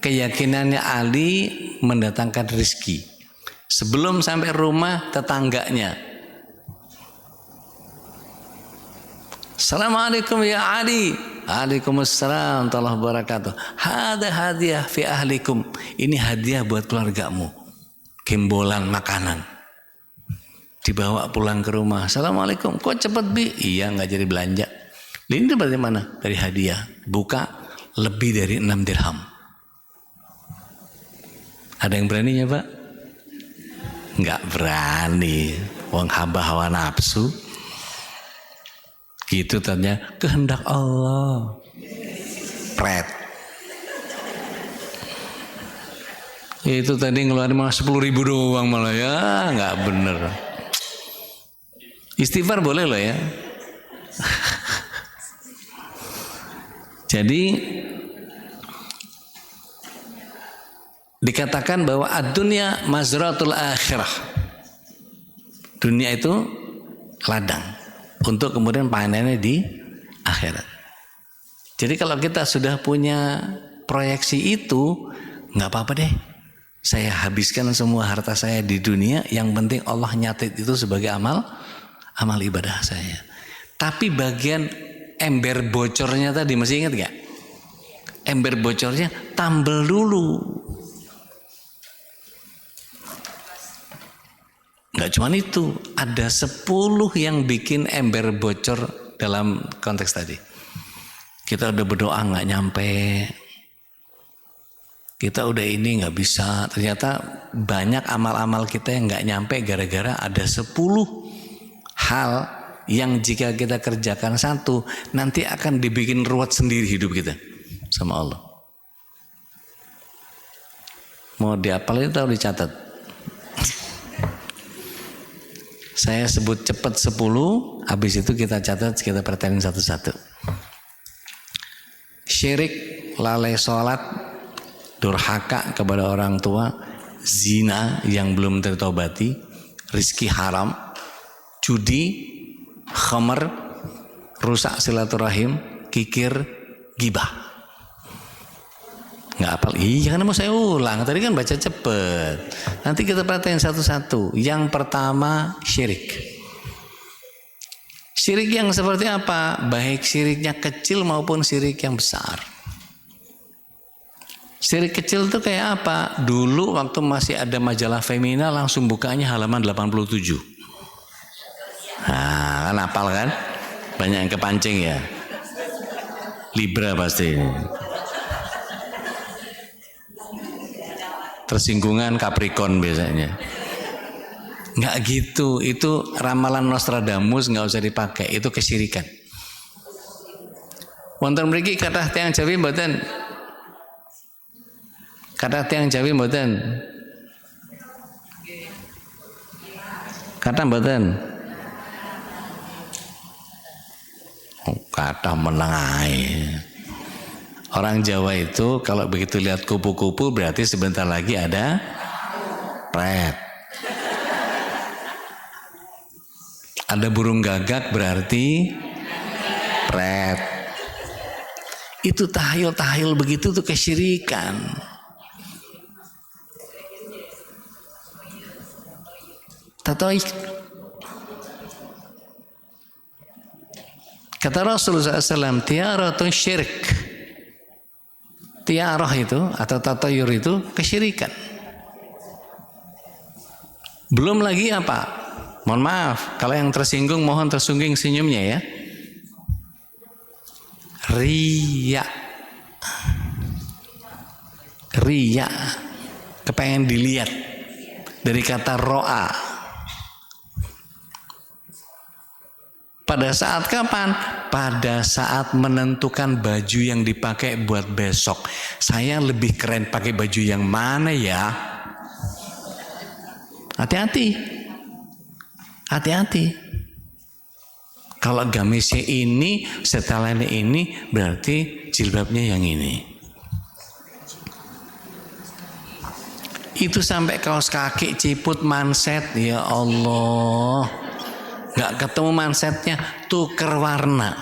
Keyakinannya Ali mendatangkan rezeki. Sebelum sampai rumah, tetangganya, "Assalamualaikum ya Ali." "Waalaikumsalam warahmatullahi wabarakatuh." "Hada hadiah fi ahlikum." Ini hadiah buat keluargamu. Gembolan makanan. Dibawa pulang ke rumah. "Assalamualaikum." "Kok cepet Bi?" "Iya, nggak jadi belanja." "Ini dari mana?" "Dari hadiah." Buka, lebih dari 6 dirham. Ada yang beraninya Pak? Nggak berani. Wong hamba hawa nafsu. Gitu tanya, kehendak Allah. Pret. Itu tadi ngeluarin malah 10.000 doang malah ya, nggak bener. Istighfar boleh loh ya. Jadi dikatakan bahwa ad-dunya mazratul akhirah. Dunia itu ladang untuk kemudian panennya di akhirat. Jadi kalau kita sudah punya proyeksi itu, nggak apa-apa deh. Saya habiskan semua harta saya di dunia, yang penting Allah nyatet itu sebagai amal ibadah saya. Tapi bagian ember bocornya tadi masih ingat nggak? Ember bocornya tambel dulu. Nggak cuma itu, ada 10 yang bikin ember bocor dalam konteks tadi. Kita udah berdoa nggak nyampe, kita udah ini nggak bisa. Ternyata banyak amal-amal kita yang nggak nyampe gara-gara ada 10 hal yang jika kita kerjakan satu, nanti akan dibikin ruwet sendiri hidup kita sama Allah. Mau diapalin atau dicatat? Saya sebut cepat 10, habis itu kita catat, kita perhatiin satu-satu. Syirik, lalai sholat, durhaka kepada orang tua, zina yang belum tertobati, rizki haram, judi, khamar, rusak silaturahim, kikir, gibah. Nggak apal, iya kan mau saya ulang, tadi kan baca cepet. Nanti kita perhatiin satu-satu. Yang pertama syirik. Syirik yang seperti apa? Baik syiriknya kecil maupun syirik yang besar. Syirik kecil itu kayak apa? Dulu waktu masih ada majalah Femina, langsung bukanya halaman 87. Nah, kan apal kan? Banyak yang kepancing ya. Libra pasti ini. Tersinggungan Capricorn biasanya. Nggak gitu, itu ramalan Nostradamus, nggak usah dipakai, itu kesyirikan. Wonten mriki kathah tiyang Jawi mboten? Kathah tiyang Jawi mboten? Kathah mboten? Oh, kathah meneng ae. Orang Jawa itu kalau begitu lihat kupu-kupu berarti sebentar lagi ada pret. Ada burung gagak berarti pret. Itu tahayul begitu tuh kesyirikan. Tatoik. Kata Rasulullah SAW, tiaratun syirik. Tiarah itu atau tatayur itu kesyirikan. Belum lagi apa? Mohon maaf, kalau yang tersinggung mohon tersungking senyumnya ya. Riya. Riya. Kepengen dilihat. Dari kata ro'a. Pada saat kapan? Pada saat menentukan baju yang dipakai buat besok. Saya lebih keren pakai baju yang mana ya? Hati-hati. Hati-hati. Kalau gamisnya ini, setelannya ini, berarti jilbabnya yang ini. Itu sampai kaos kaki, ciput, manset, ya Allah. Nggak ketemu mansetnya, tuker warna.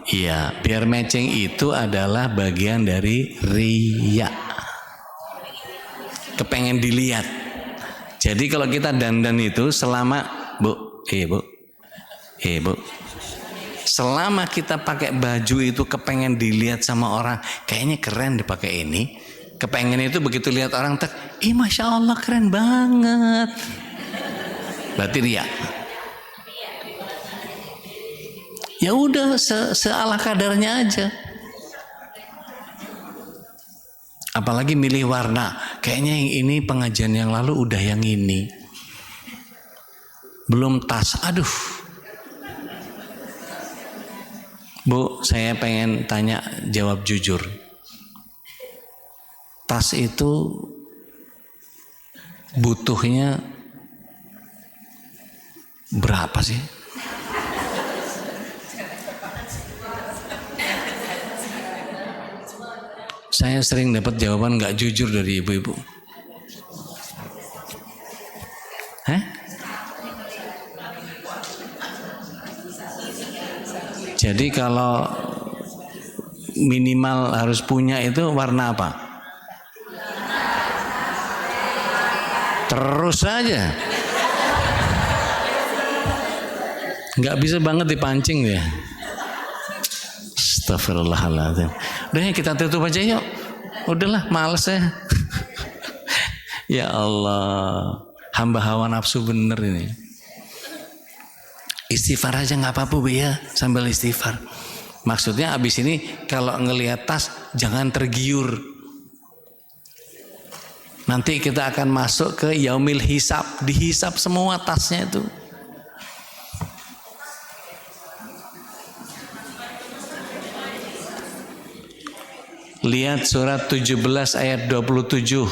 Iya, biar matching itu adalah bagian dari riya. Kepengen dilihat. Jadi kalau kita dandan itu selama Bu, selama kita pakai baju itu kepengen dilihat sama orang, kayaknya keren dipakai ini. Kepengen itu begitu lihat orang Masya Allah keren banget. Berarti riya. Ya udah seala kadarnya aja. Apalagi milih warna, kayaknya yang ini pengajian yang lalu udah yang ini. Belum tas, aduh. Bu, saya pengen tanya, jawab jujur. Tas itu butuhnya berapa sih? Saya sering dapat jawaban nggak jujur dari ibu-ibu. Jadi kalau minimal harus punya itu warna apa? Terus saja. Nggak bisa banget dipancing ya. Astagfirullahaladzim. Udah ya kita tutup aja yuk. Udahlah males ya. Ya Allah. Hamba hawa nafsu bener ini. Istighfar aja gak apa-apa Bu ya. Sambil istighfar. Maksudnya abis ini kalau ngelihat tas jangan tergiur. Nanti kita akan masuk ke yaumil hisab. Dihisab semua tasnya itu. Lihat surat 17 ayat 27.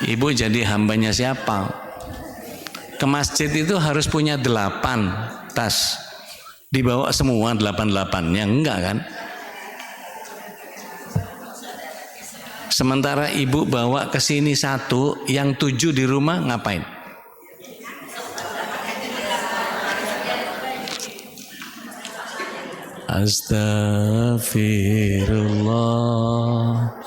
Ibu jadi hambanya siapa? Ke masjid itu harus punya 8 tas. Dibawa semua 8-8-nya, enggak kan? Sementara ibu bawa ke sini 1, yang 7 di rumah ngapain? Astagfirullah.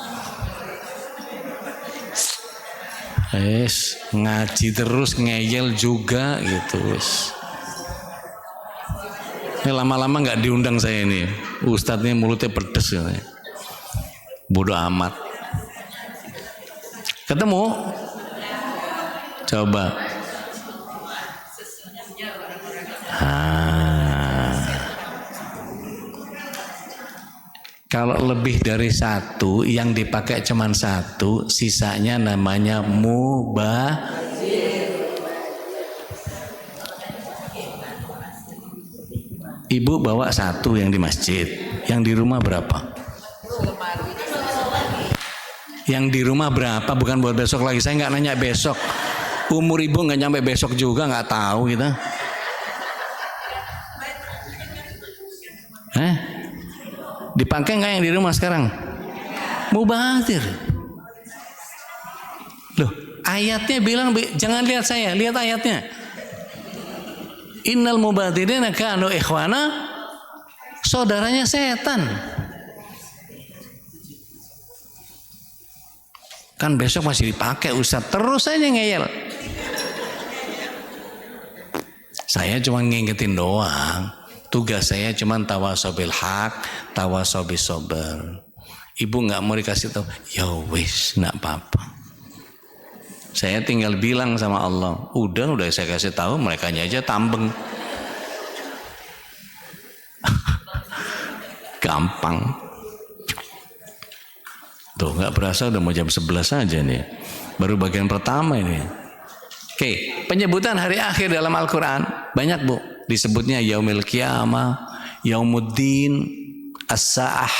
Ngaji terus ngeyel juga gitu. Ini lama-lama nggak diundang saya ini. Ustadznya mulutnya pedes ya. Bodoh amat. Ketemu? Coba. Kalau lebih dari satu, yang dipakai cuma satu, sisanya namanya mubah. Ibu bawa satu yang di masjid, yang di rumah berapa? Yang di rumah berapa? Bukan buat besok lagi. Saya nggak nanya besok. Umur ibu nggak nyampe besok juga, nggak tahu kita. Dipakai nggak yang di rumah sekarang? Mubazir. Loh, ayatnya bilang jangan lihat saya, lihat ayatnya. Innal mubadzirina kanu ikhwana, saudaranya setan. Kan besok masih dipakai Ustaz, terus aja ngeyel. Saya cuma ngingetin doang. Tugas saya cuma tawasobil haq, tawasobis sober. Ibu nggak mau dikasih tahu, ya wis, nggak apa-apa. Saya tinggal bilang sama Allah, udah saya kasih tahu, mereka aja tambeng. Gampang. Tuh nggak berasa udah mau jam 11 aja nih. Baru bagian pertama ini. Oke, penyebutan hari akhir dalam Al-Quran banyak bu. Disebutnya yaumil qiyamah, yaumuddin, as-sa'ah,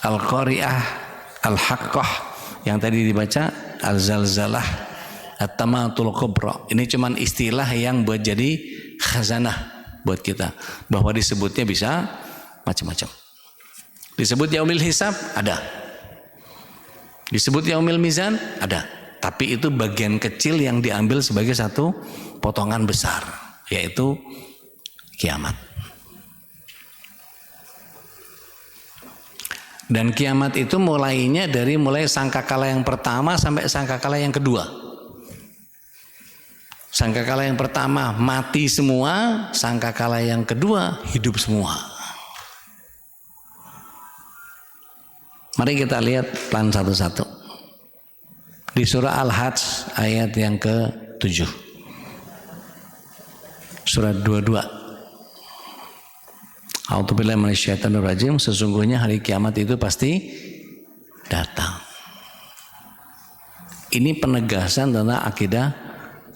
al-qari'ah, al-haqqah, yang tadi dibaca al-zalzalah, at-tamatul kubra. Ini cuman istilah yang buat jadi khazanah buat kita, bahwa disebutnya bisa macam-macam. Disebut yaumil hisab ada, disebut yaumil mizan ada, tapi itu bagian kecil yang diambil sebagai satu potongan besar, yaitu kiamat. Dan kiamat itu mulainya dari mulai sangkakala yang pertama sampai sangkakala yang kedua. Sangkakala yang pertama mati semua, sangkakala yang kedua hidup semua. Mari kita lihat plan satu-satu. Di surah Al-Hajj ayat yang ke-7. Surat 22. A'udzubillahi minasyaitonirrajim. Sesungguhnya hari kiamat itu pasti datang. Ini penegasan tentang akidah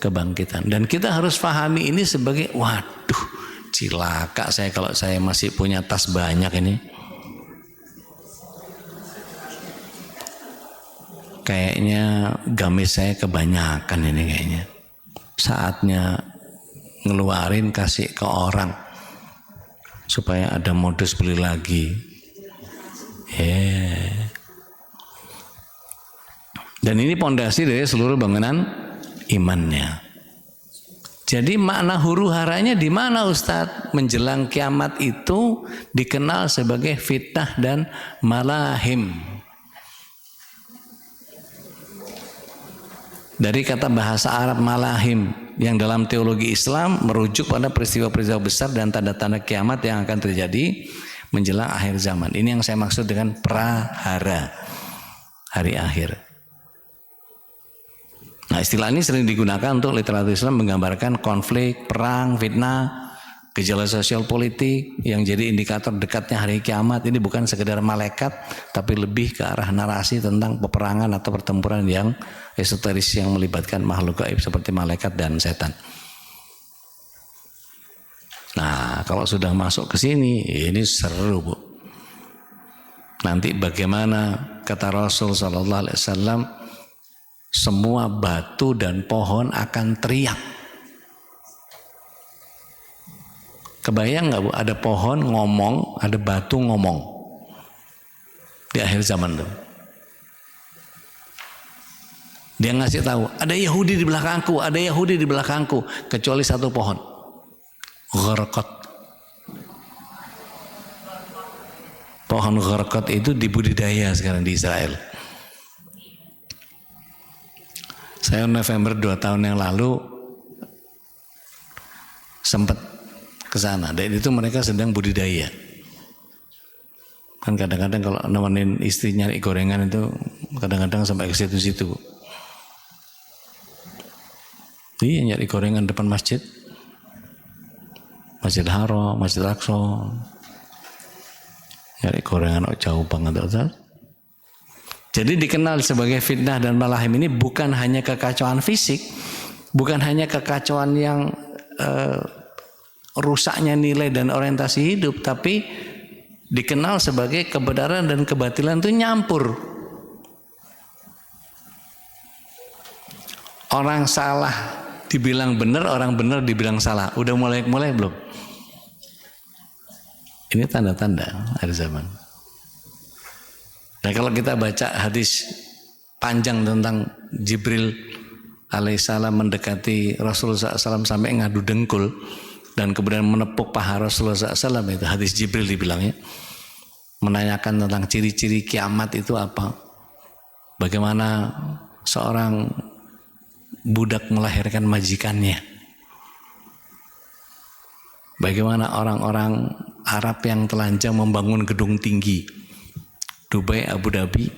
kebangkitan. Dan kita harus pahami ini sebagai, waduh, cilaka saya kalau saya masih punya tas banyak ini. Kayaknya gamis saya kebanyakan ini kayaknya. Saatnya ngeluarin kasih ke orang supaya ada modus beli lagi. Dan ini pondasi dari seluruh bangunan imannya. Jadi makna huru haranya di mana Ustadz? Menjelang kiamat itu dikenal sebagai fitnah dan malahim. Dari kata bahasa Arab malahim, yang dalam teologi Islam merujuk pada peristiwa-peristiwa besar dan tanda-tanda kiamat yang akan terjadi menjelang akhir zaman. Ini yang saya maksud dengan prahara, hari akhir. Nah, istilah ini sering digunakan untuk literatur Islam menggambarkan konflik, perang, fitnah, gejala sosial politik yang jadi indikator dekatnya hari kiamat. Ini bukan sekedar malaikat, tapi lebih ke arah narasi tentang peperangan atau pertempuran yang esoteris yang melibatkan makhluk gaib seperti malaikat dan setan. Nah, kalau sudah masuk ke sini, ini seru bu. Nanti bagaimana kata Rasul Sallallahu Alaihi Wasallam, semua batu dan pohon akan teriak. Kebayang nggak bu? Ada pohon ngomong, ada batu ngomong di akhir zaman tuh. Dia ngasih tahu, ada Yahudi di belakangku, ada Yahudi di belakangku, kecuali satu pohon. Gharqat. Pohon gharqat itu dibudidaya sekarang di Israel. Saya November 2 tahun yang lalu sempat ke sana, dan itu mereka sedang budidaya. Kan kadang-kadang kalau nemenin istri nyari gorengan itu kadang-kadang sampai ke situ-situ. Iya, nyari gorengan depan masjid, Masjid Haram, Masjid Aqsa. Dari korengan jauh banget Ustaz. Jadi dikenal sebagai fitnah dan malahim ini bukan hanya kekacauan fisik, bukan hanya kekacauan yang rusaknya nilai dan orientasi hidup, tapi dikenal sebagai kebenaran dan kebatilan itu nyampur. Orang salah dibilang benar, orang benar dibilang salah. Udah mulai belum? Ini tanda-tanda akhir zaman. Nah kalau kita baca hadis panjang tentang Jibril alaihissalam mendekati Rasulullah SAW sampai ngadu dengkul dan kemudian menepuk paha Rasulullah SAW, itu hadis Jibril dibilangnya, menanyakan tentang ciri-ciri kiamat itu apa, bagaimana seorang budak melahirkan majikannya, bagaimana orang-orang Arab yang telanjang membangun gedung tinggi, Dubai, Abu Dhabi,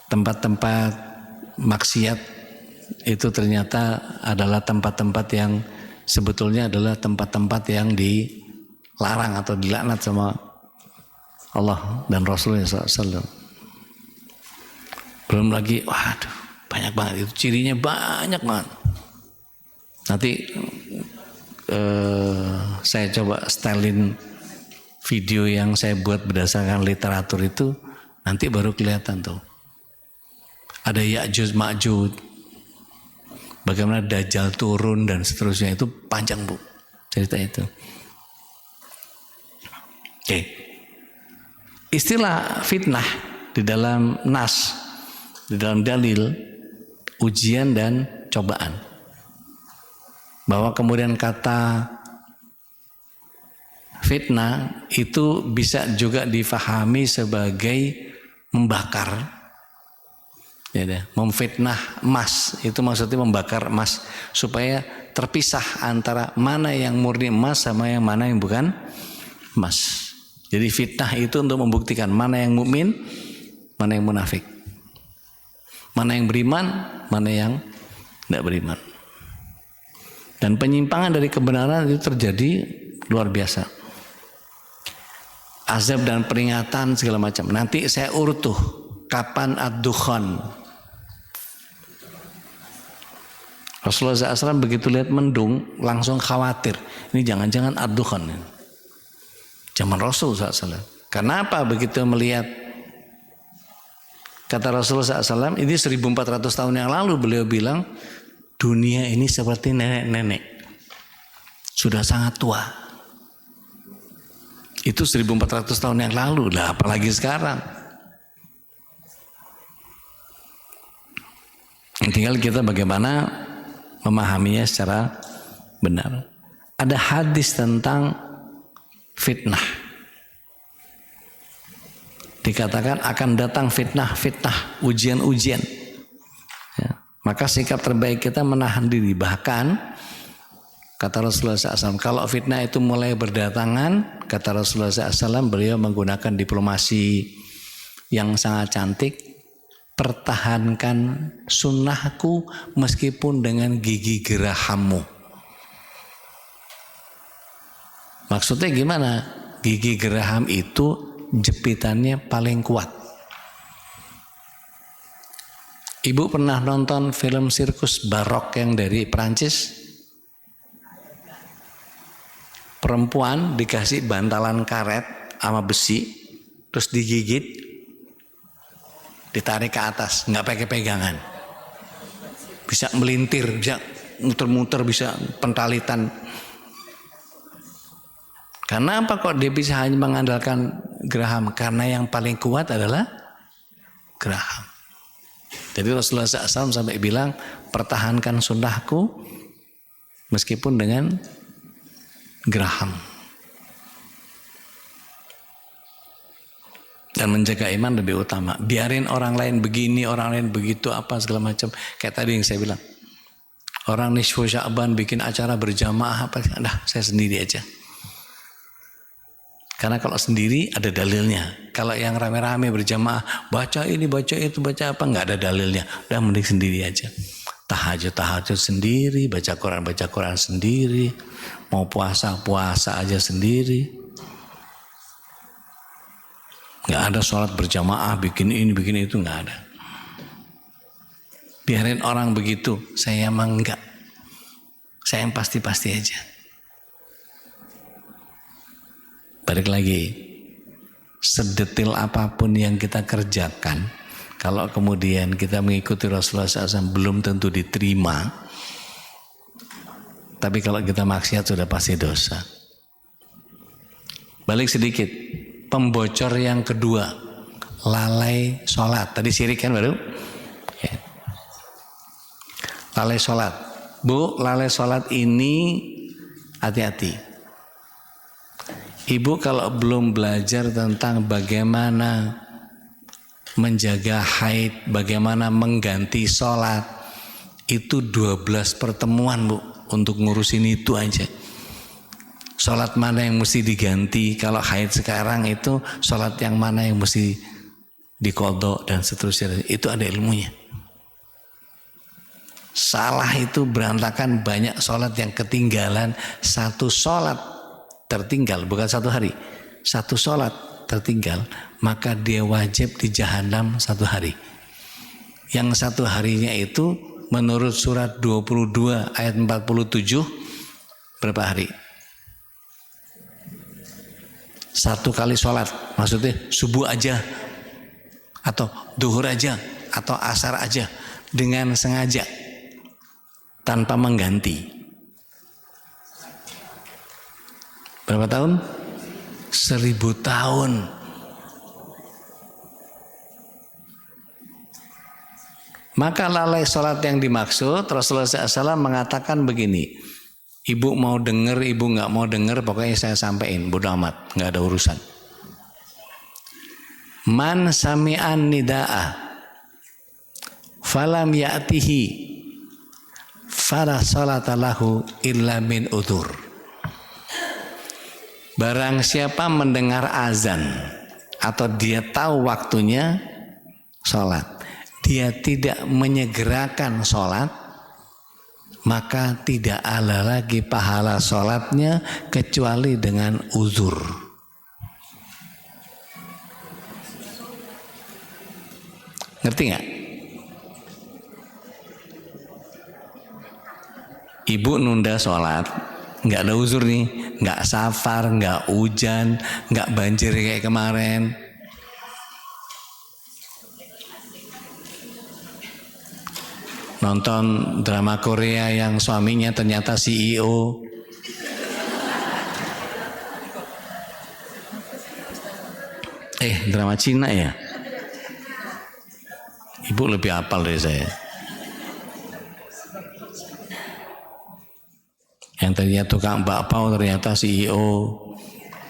tempat-tempat maksiat itu ternyata adalah tempat-tempat yang sebetulnya adalah tempat-tempat yang dilarang atau dilaknat sama Allah dan Rasulullah SAW. Belum lagi, waduh, banyak banget itu cirinya, banyak banget. Nanti saya coba setelin video yang saya buat berdasarkan literatur itu, nanti baru kelihatan tuh. Ada Ya'juj Ma'juj, bagaimana Dajjal turun dan seterusnya, itu panjang Bu cerita itu. Oke. Istilah fitnah di dalam nas, di dalam dalil, ujian dan cobaan. Bahwa kemudian kata fitnah itu bisa juga difahami sebagai membakar, ya, memfitnah emas, itu maksudnya membakar emas supaya terpisah antara mana yang murni emas sama yang mana yang bukan emas. Jadi fitnah itu untuk membuktikan mana yang mukmin, mana yang munafik, mana yang beriman, mana yang tidak beriman. Dan penyimpangan dari kebenaran itu terjadi luar biasa. Azab dan peringatan segala macam. Nanti saya urut tuh kapan ad-dukhan. Rasulullah SAW begitu lihat mendung langsung khawatir. Ini jangan-jangan ad-dukhan. Zaman Rasulullah SAW. Kenapa begitu melihat? Kata Rasulullah SAW, ini 1400 tahun yang lalu beliau bilang, dunia ini seperti nenek-nenek, sudah sangat tua. Itu 1400 tahun yang lalu, lah apalagi sekarang. Tinggal kita bagaimana memahaminya secara benar. Ada hadis tentang fitnah. Dikatakan akan datang fitnah, ujian-ujian. Maka sikap terbaik kita menahan diri. Bahkan kata Rasulullah SAW, kalau fitnah itu mulai berdatangan, kata Rasulullah SAW, beliau menggunakan diplomasi yang sangat cantik. Pertahankan sunnahku meskipun dengan gigi gerahammu. Maksudnya gimana? Gigi geraham itu jepitannya paling kuat. Ibu pernah nonton film sirkus barok yang dari Perancis? Perempuan dikasih bantalan karet sama besi, terus digigit, ditarik ke atas, nggak pakai pegangan. Bisa melintir, bisa muter-muter, bisa pentalitan. Karena apa kok dia bisa hanya mengandalkan geraham? Karena yang paling kuat adalah geraham. Jadi Rasulullah SAW sampai bilang, pertahankan sunnahku meskipun dengan geraham. Dan menjaga iman lebih utama. Biarin orang lain begini, orang lain begitu, apa segala macam. Kayak tadi yang saya bilang. Orang nisfu Sya'ban bikin acara berjamaah, apa, saya sendiri aja. Karena kalau sendiri ada dalilnya. Kalau yang rame-rame berjamaah, baca ini, baca itu, baca apa, nggak ada dalilnya. Udah mending sendiri aja. tahajud sendiri, baca Quran sendiri, mau puasa aja sendiri. Nggak ada sholat berjamaah, bikin ini, bikin itu, nggak ada. Biarin orang begitu, saya emang enggak. Saya yang pasti-pasti aja. Balik lagi, sedetil apapun yang kita kerjakan, kalau kemudian kita mengikuti Rasulullah SAW belum tentu diterima. Tapi kalau kita maksiat sudah pasti dosa. Balik sedikit, pembocor yang kedua, lalai sholat. Tadi syirik kan baru? Ya. Lalai sholat. Bu, lalai sholat ini hati-hati. Ibu kalau belum belajar tentang bagaimana menjaga haid, bagaimana mengganti sholat, itu 12 pertemuan Bu untuk ngurusin itu aja. Sholat mana yang mesti diganti, kalau haid sekarang itu sholat yang mana yang mesti dikodok dan seterusnya, itu ada ilmunya. Salah itu berantakan, banyak sholat yang ketinggalan. Satu sholat tertinggal, bukan satu hari, satu sholat tertinggal, maka dia wajib di jahanam 1 hari. Yang 1 harinya itu menurut surat 22 ayat 47 berapa hari? 1 kali sholat, maksudnya subuh aja atau duhur aja atau asar aja dengan sengaja tanpa mengganti. Berapa tahun? 1000 tahun. Maka lalai sholat yang dimaksud, Rasulullah SAW mengatakan begini, ibu mau dengar, ibu nggak mau dengar, pokoknya saya sampaikan, bodo amat, nggak ada urusan. Man sami'an nida'a falam ya'tihi fala sholata lahu illa min udhur. Barang siapa mendengar azan atau dia tahu waktunya sholat, dia tidak menyegerakan sholat, maka tidak ada lagi pahala sholatnya kecuali dengan uzur. Ngerti nggak? Ibu nunda sholat, nggak ada uzur nih, nggak safar, nggak hujan, nggak banjir kayak kemarin. Nonton drama Korea yang suaminya ternyata CEO. Drama Cina ya? Ibu lebih hafal dari saya. Yang tadinya tukang bakpao ternyata CEO,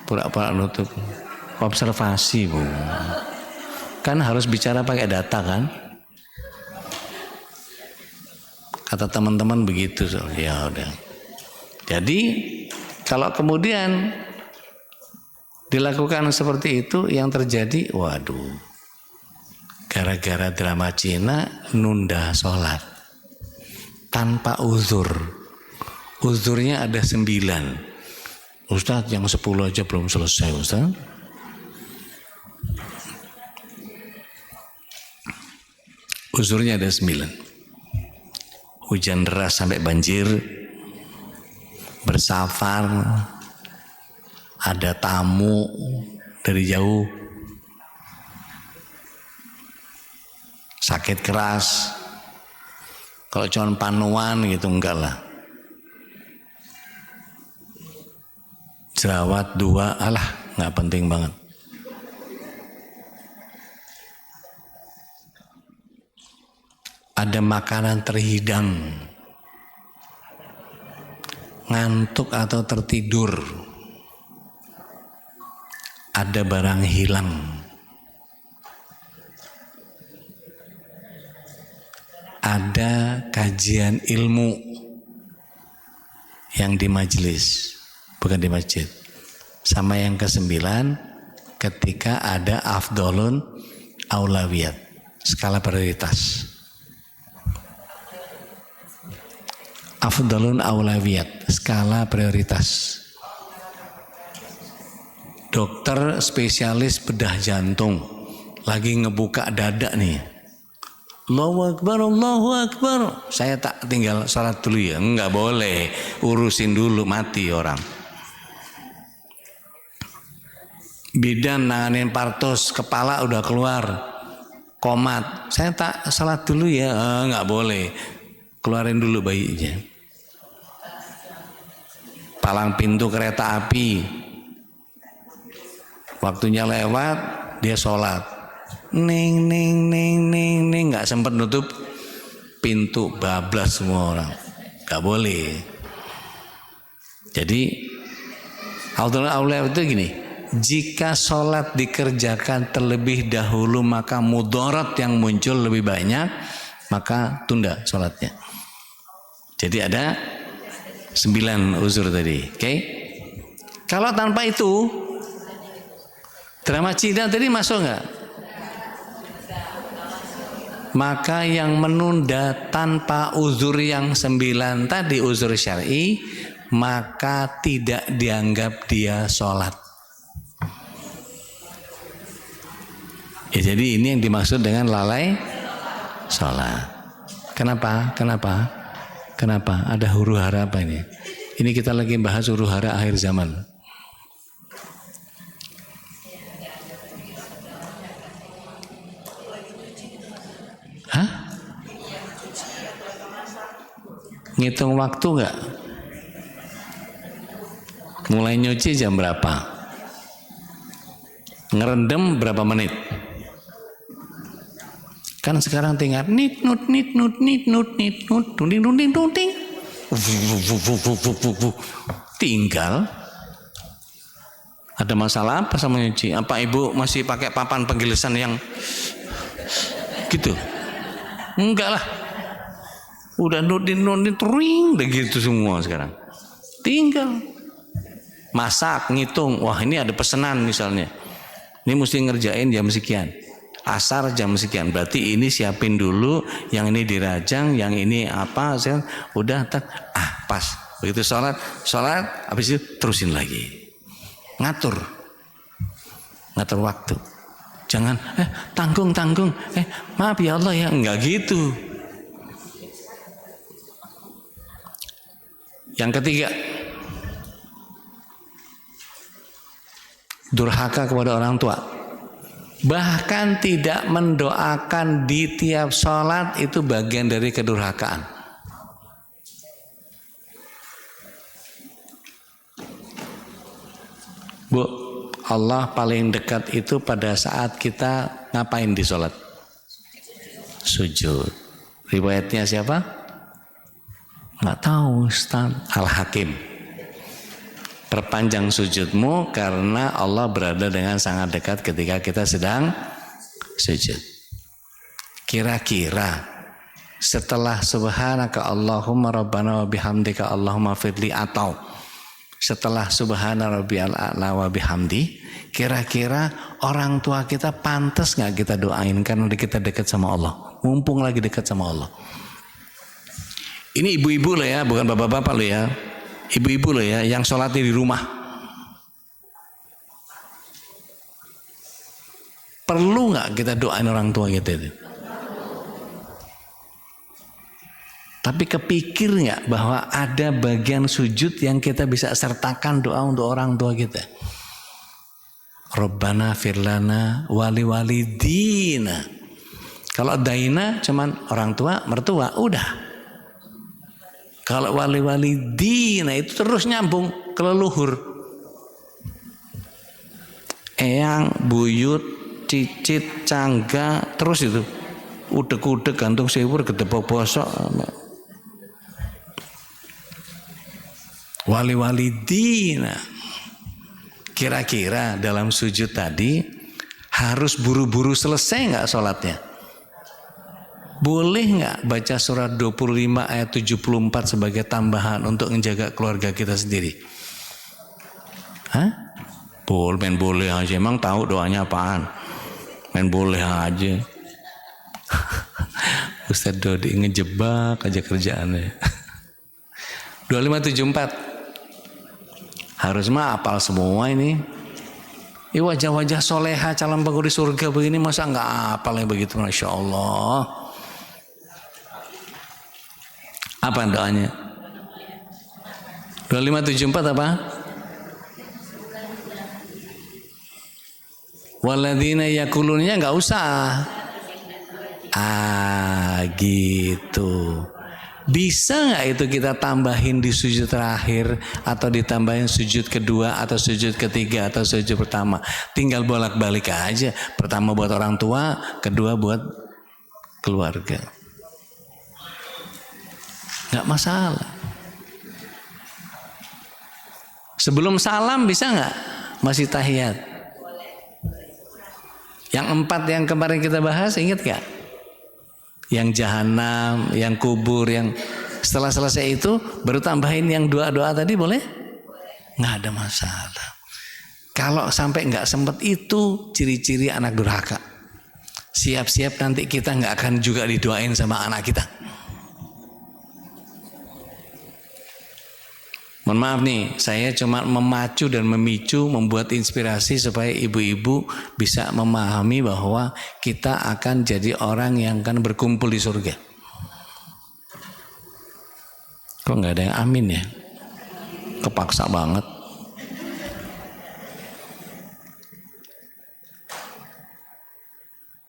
pura-pura nutup. Observasi Bu, kan harus bicara pakai data kan? Kata teman-teman begitu, ya udah. Jadi kalau kemudian dilakukan seperti itu, yang terjadi, waduh, gara-gara drama Cina nunda sholat tanpa uzur. Uzurnya ada 9. Ustadz yang 10 aja belum selesai Ustadz. Uzurnya ada 9. Hujan deras sampai banjir, bersafar, ada tamu dari jauh, sakit keras. Kalau cuma panuan gitu enggak lah. Jerawat 2, alah nggak penting banget. Ada makanan terhidang, ngantuk atau tertidur, ada barang hilang, ada kajian ilmu yang di majelis, bukan di masjid. Sama yang ke-9, ketika ada afdolun aulawiyat, skala prioritas. Afdalun aulawiyat, skala prioritas. Dokter spesialis bedah jantung lagi ngebuka dada nih. Allahu Akbar, Allahu Akbar. Saya tak tinggal salat dulu ya? Enggak boleh, urusin dulu, mati orang. Bidan nanganin partos, kepala udah keluar, komat. Saya tak salat dulu ya? Enggak boleh, keluarin dulu bayinya. Palang pintu kereta api, waktunya lewat, dia sholat. Ning ning ning ning ning, nggak sempat nutup pintu, bablas semua orang. Nggak boleh. Jadi Aulawiyat itu gini, jika sholat dikerjakan terlebih dahulu maka mudarat yang muncul lebih banyak, maka tunda sholatnya. Jadi ada 9 uzur tadi, oke? Kalau tanpa itu, drama Cina tadi masuk nggak? Maka yang menunda tanpa uzur yang 9 tadi, uzur syar'i, maka tidak dianggap dia sholat. Ya, jadi ini yang dimaksud dengan lalai sholat. Kenapa? Ada huru hara apa ini? Ini kita lagi bahas huru hara akhir zaman. Hah? Ngitung waktu nggak? Mulai nyuci jam berapa? Ngerendam berapa menit? Kan sekarang tinggal nit nut nit nut nit nut nit nut dunding dunding dunding. Tinggal. Ada masalah apa sama nyuci? Apa ibu masih pakai papan penggilisan yang gitu? Enggak lah. Udah nudin ring begitu semua sekarang. Tinggal masak, ngitung. Wah, ini ada pesanan misalnya. Ini mesti ngerjain jam sekian. Asar jam sekian. Berarti ini siapin dulu, yang ini dirajang, yang ini apa, udah pas. Begitu sholat habis itu terusin lagi. Ngatur waktu. Jangan tanggung maaf ya Allah ya, enggak gitu. Yang ketiga, durhaka kepada orang tua. Bahkan tidak mendoakan di tiap sholat itu bagian dari kedurhakaan. Bu, Allah paling dekat itu pada saat kita ngapain di sholat? Sujud. Riwayatnya siapa? Nggak tahu, Ustaz. Al-Hakim. Perpanjang sujudmu karena Allah berada dengan sangat dekat ketika kita sedang sujud. Kira-kira setelah subhanaka Allahumma rabbana wa bihamdika Allahumma firli, atau setelah subhana rabbiyal a'la wa bihamdi, kira-kira orang tua kita pantas nggak kita doain karena kita dekat sama Allah, mumpung lagi dekat sama Allah. Ini ibu-ibu loh ya, bukan bapak-bapak loh ya. Ibu-ibu loh ya, yang sholatnya di rumah. Perlu nggak kita doain orang tua kita itu? Tapi kepikir nggak bahwa ada bagian sujud yang kita bisa sertakan doa untuk orang tua kita? Rabbana firlana wali walidina. Kalau daina cuman orang tua, mertua, udah. Kalau wali-walidina itu terus nyambung ke leluhur. Eyang, buyut, cicit, cangga, terus itu. Udek-udek, gantung sewur, gedebok bosok. Wali-walidina. Kira-kira dalam sujud tadi harus buru-buru selesai nggak sholatnya? Boleh nggak baca surat 25 ayat 74 sebagai tambahan untuk menjaga keluarga kita sendiri? Hah? Main boleh aja. Emang tahu doanya apaan? Main boleh aja. Ustaz Dodi ngejebak aja kerjaannya. 2574. Harus mah apal semua ini. Wajah-wajah soleha calon penghuni surga begini masa nggak apal yang begitu, Masya Allah. Apa doanya? 2574 apa? Waladina yakulunnya nggak usah. Gitu. Bisa nggak itu kita tambahin di sujud terakhir atau ditambahin sujud kedua atau sujud ketiga atau sujud pertama? Tinggal bolak-balik aja. Pertama buat orang tua, kedua buat keluarga. Nggak masalah. Sebelum salam bisa nggak? Masih tahiyat. Yang 4 yang kemarin kita bahas, ingat gak? Yang jahanam, yang kubur, yang setelah selesai itu baru tambahin yang doa-doa tadi boleh? Nggak ada masalah. Kalau sampai nggak sempat itu ciri-ciri anak durhaka. Siap-siap nanti kita nggak akan juga didoain sama anak kita. Mohon maaf nih, saya cuma memacu dan memicu, membuat inspirasi supaya ibu-ibu bisa memahami bahwa kita akan jadi orang yang akan berkumpul di surga. Kok nggak ada yang amin ya? Kepaksa banget.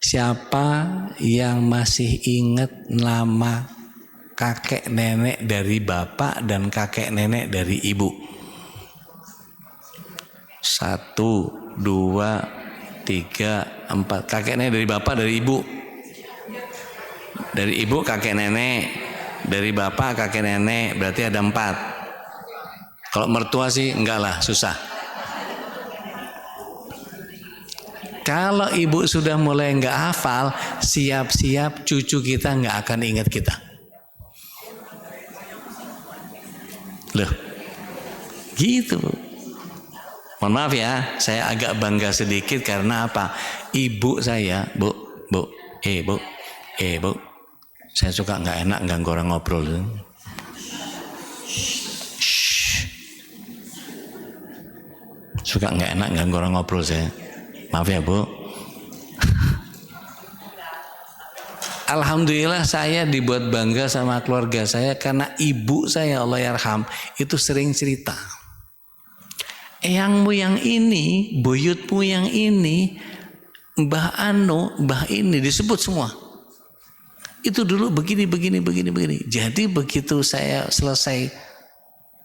Siapa yang masih ingat nama kakek nenek dari bapak dan kakek nenek dari ibu? 1, 2, 3, 4. Kakek nenek dari bapak, dari ibu. Dari ibu kakek nenek, dari bapak kakek nenek, berarti ada 4. Kalau mertua sih enggak lah, susah. Kalau ibu sudah mulai enggak hafal, siap-siap cucu kita enggak akan ingat kita. Loh, gitu. Mohon maaf ya, saya agak bangga sedikit karena apa? Ibu saya, bu, saya suka nggak enak ganggu orang ngobrol. Suka nggak enak ganggu orang ngobrol saya. Maaf ya bu. Alhamdulillah saya dibuat bangga sama keluarga saya karena ibu saya, Allah yarham, itu sering cerita. Eyangmu yang ini, buyutmu yang ini, Mbah Anu, Mbah ini, disebut semua. Itu dulu begini. Jadi begitu saya selesai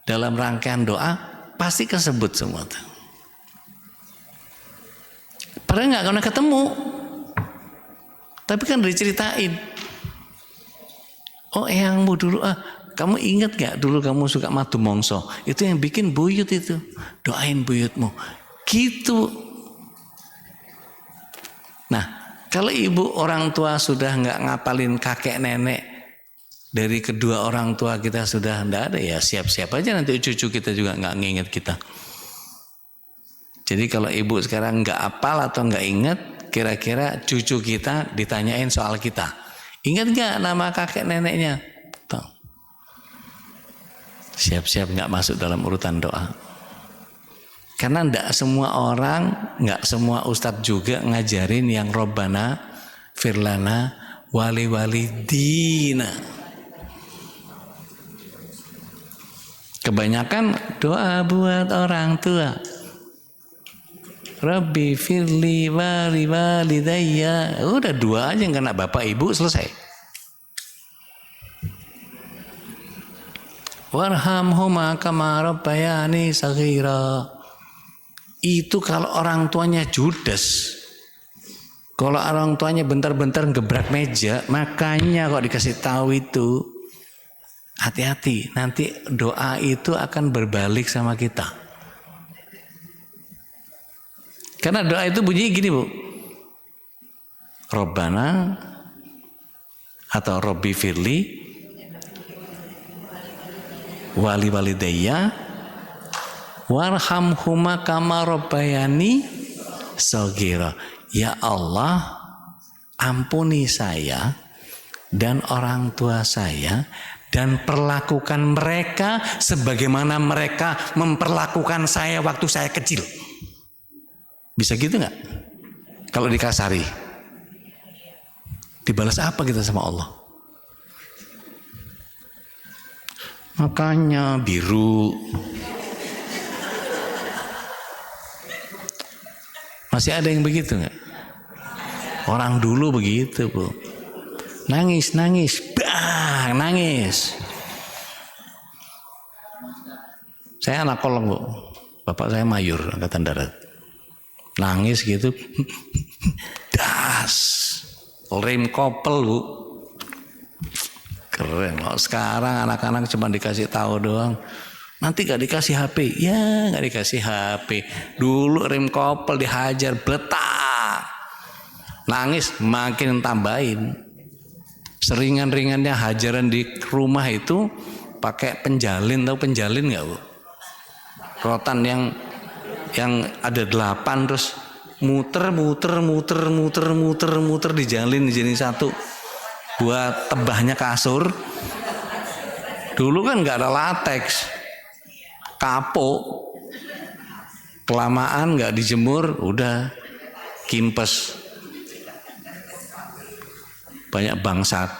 dalam rangkaian doa, pasti kesebut semua. Padahal nggak pernah ketemu. Tapi kan diceritain. Oh eyangmu dulu, kamu ingat gak dulu kamu suka madu mongso? Itu yang bikin buyut itu. Doain buyutmu. Gitu. Nah, kalau ibu orang tua sudah gak ngapalin kakek nenek dari kedua orang tua kita sudah nggak ada, ya siap-siap aja nanti cucu kita juga gak nginget kita. Jadi kalau ibu sekarang gak apal atau gak inget, kira-kira cucu kita ditanyain soal kita. Ingat gak nama kakek neneknya? Tuh. Siap-siap gak masuk dalam urutan doa. Karena gak semua orang, gak semua ustadz juga ngajarin yang Robbana firlana wali walidina. Kebanyakan doa buat orang tua. Rabbi firli wali walidayya. Udah 2 aja yang kena bapak ibu, selesai. Warhamhuma kama rabbayani saghira. Itu kalau orang tuanya judes. Kalau orang tuanya bentar-bentar gebrak meja, makanya kok dikasih tahu itu hati-hati, nanti doa itu akan berbalik sama kita. Karena doa itu bunyi gini bu, Robbana atau Robbi firli wali walidayya warhamhuma kama rabbayani shaghira. Ya Allah, ampuni saya dan orang tua saya dan perlakukan mereka sebagaimana mereka memperlakukan saya waktu saya kecil. Bisa gitu nggak? Kalau dikasari, dibalas apa kita sama Allah? Makanya biru. Masih ada yang begitu nggak? Orang dulu begitu, Bu. Nangis, bang, nangis. Saya anak kolong, Bu. Bapak saya mayor angkatan darat. Nangis gitu. Das. Rem kopel, Bu. Keren loh. Sekarang anak-anak cuma dikasih tahu doang. Nanti gak dikasih HP. Ya gak dikasih HP. Dulu rem kopel dihajar, bletak. Nangis makin tambahin. Seringan-ringannya hajaran di rumah itu pakai penjalin. Tahu penjalin gak, Bu? Rotan yang ada 8 terus muter dijalin jadi satu buat tebahnya kasur. Dulu kan nggak ada lateks, kapok, kelamaan nggak dijemur udah kimpes, banyak bangsat,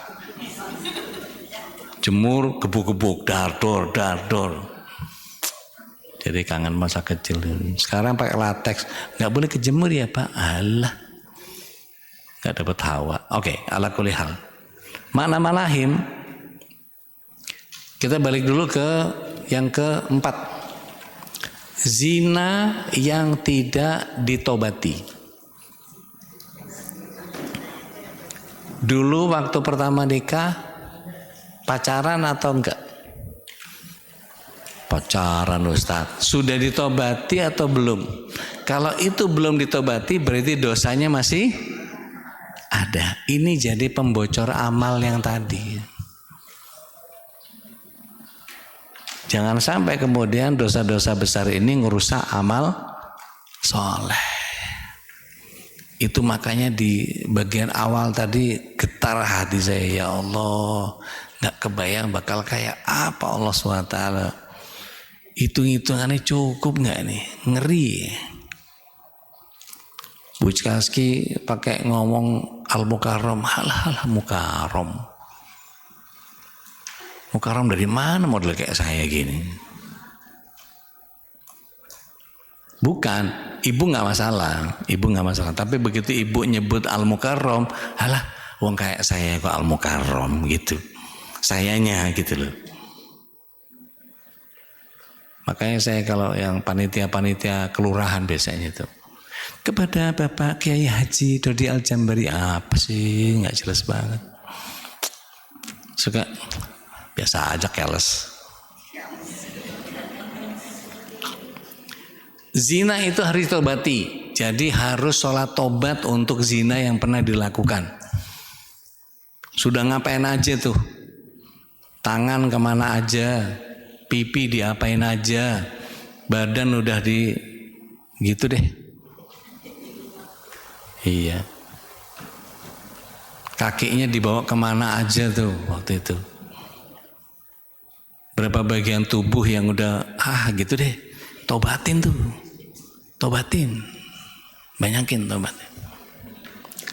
jemur gebuk-gebuk, dardor. Jadi kangen masa kecil. Sekarang pakai lateks, nggak boleh kejemur ya Pak. Alah, nggak dapat hawa. Oke, ala kulli hal. Makna malahim. Kita balik dulu ke yang keempat. Zina yang tidak ditobati. Dulu waktu pertama nikah, pacaran atau enggak? Pacaran Ustaz. Sudah ditobati atau belum? Kalau itu belum ditobati berarti dosanya masih ada. Ini jadi pembocor amal yang tadi. Jangan sampai kemudian dosa-dosa besar ini ngerusak amal soleh. Itu makanya di bagian awal tadi getar hati saya, ya Allah, gak kebayang bakal kayak apa Allah SWT. Hitung-hitungannya cukup gak nih? Ngeri. Buckaski pakai ngomong al-mukarram, halah mukarram. Mukarram dari mana model kayak saya gini? Bukan, ibu nggak masalah, Tapi begitu ibu nyebut al-mukarram, halah, wong kayak saya kok al-mukarram gitu. Sayanya gitu loh. Makanya saya kalau yang panitia-panitia kelurahan biasanya itu kepada Bapak Kiai Haji Dodi Al-Jambari, apa sih, nggak jelas banget. Suka biasa aja keles. Zina itu harus ditobati. Jadi harus sholat tobat untuk zina yang pernah dilakukan. Sudah ngapain aja tuh? Tangan kemana aja? Pipi diapain aja? Badan udah di gitu deh. Iya. Kakinya dibawa kemana aja tuh waktu itu? Berapa bagian tubuh yang udah gitu deh. Tobatin tuh. Tobatin. Banyakin tobatin.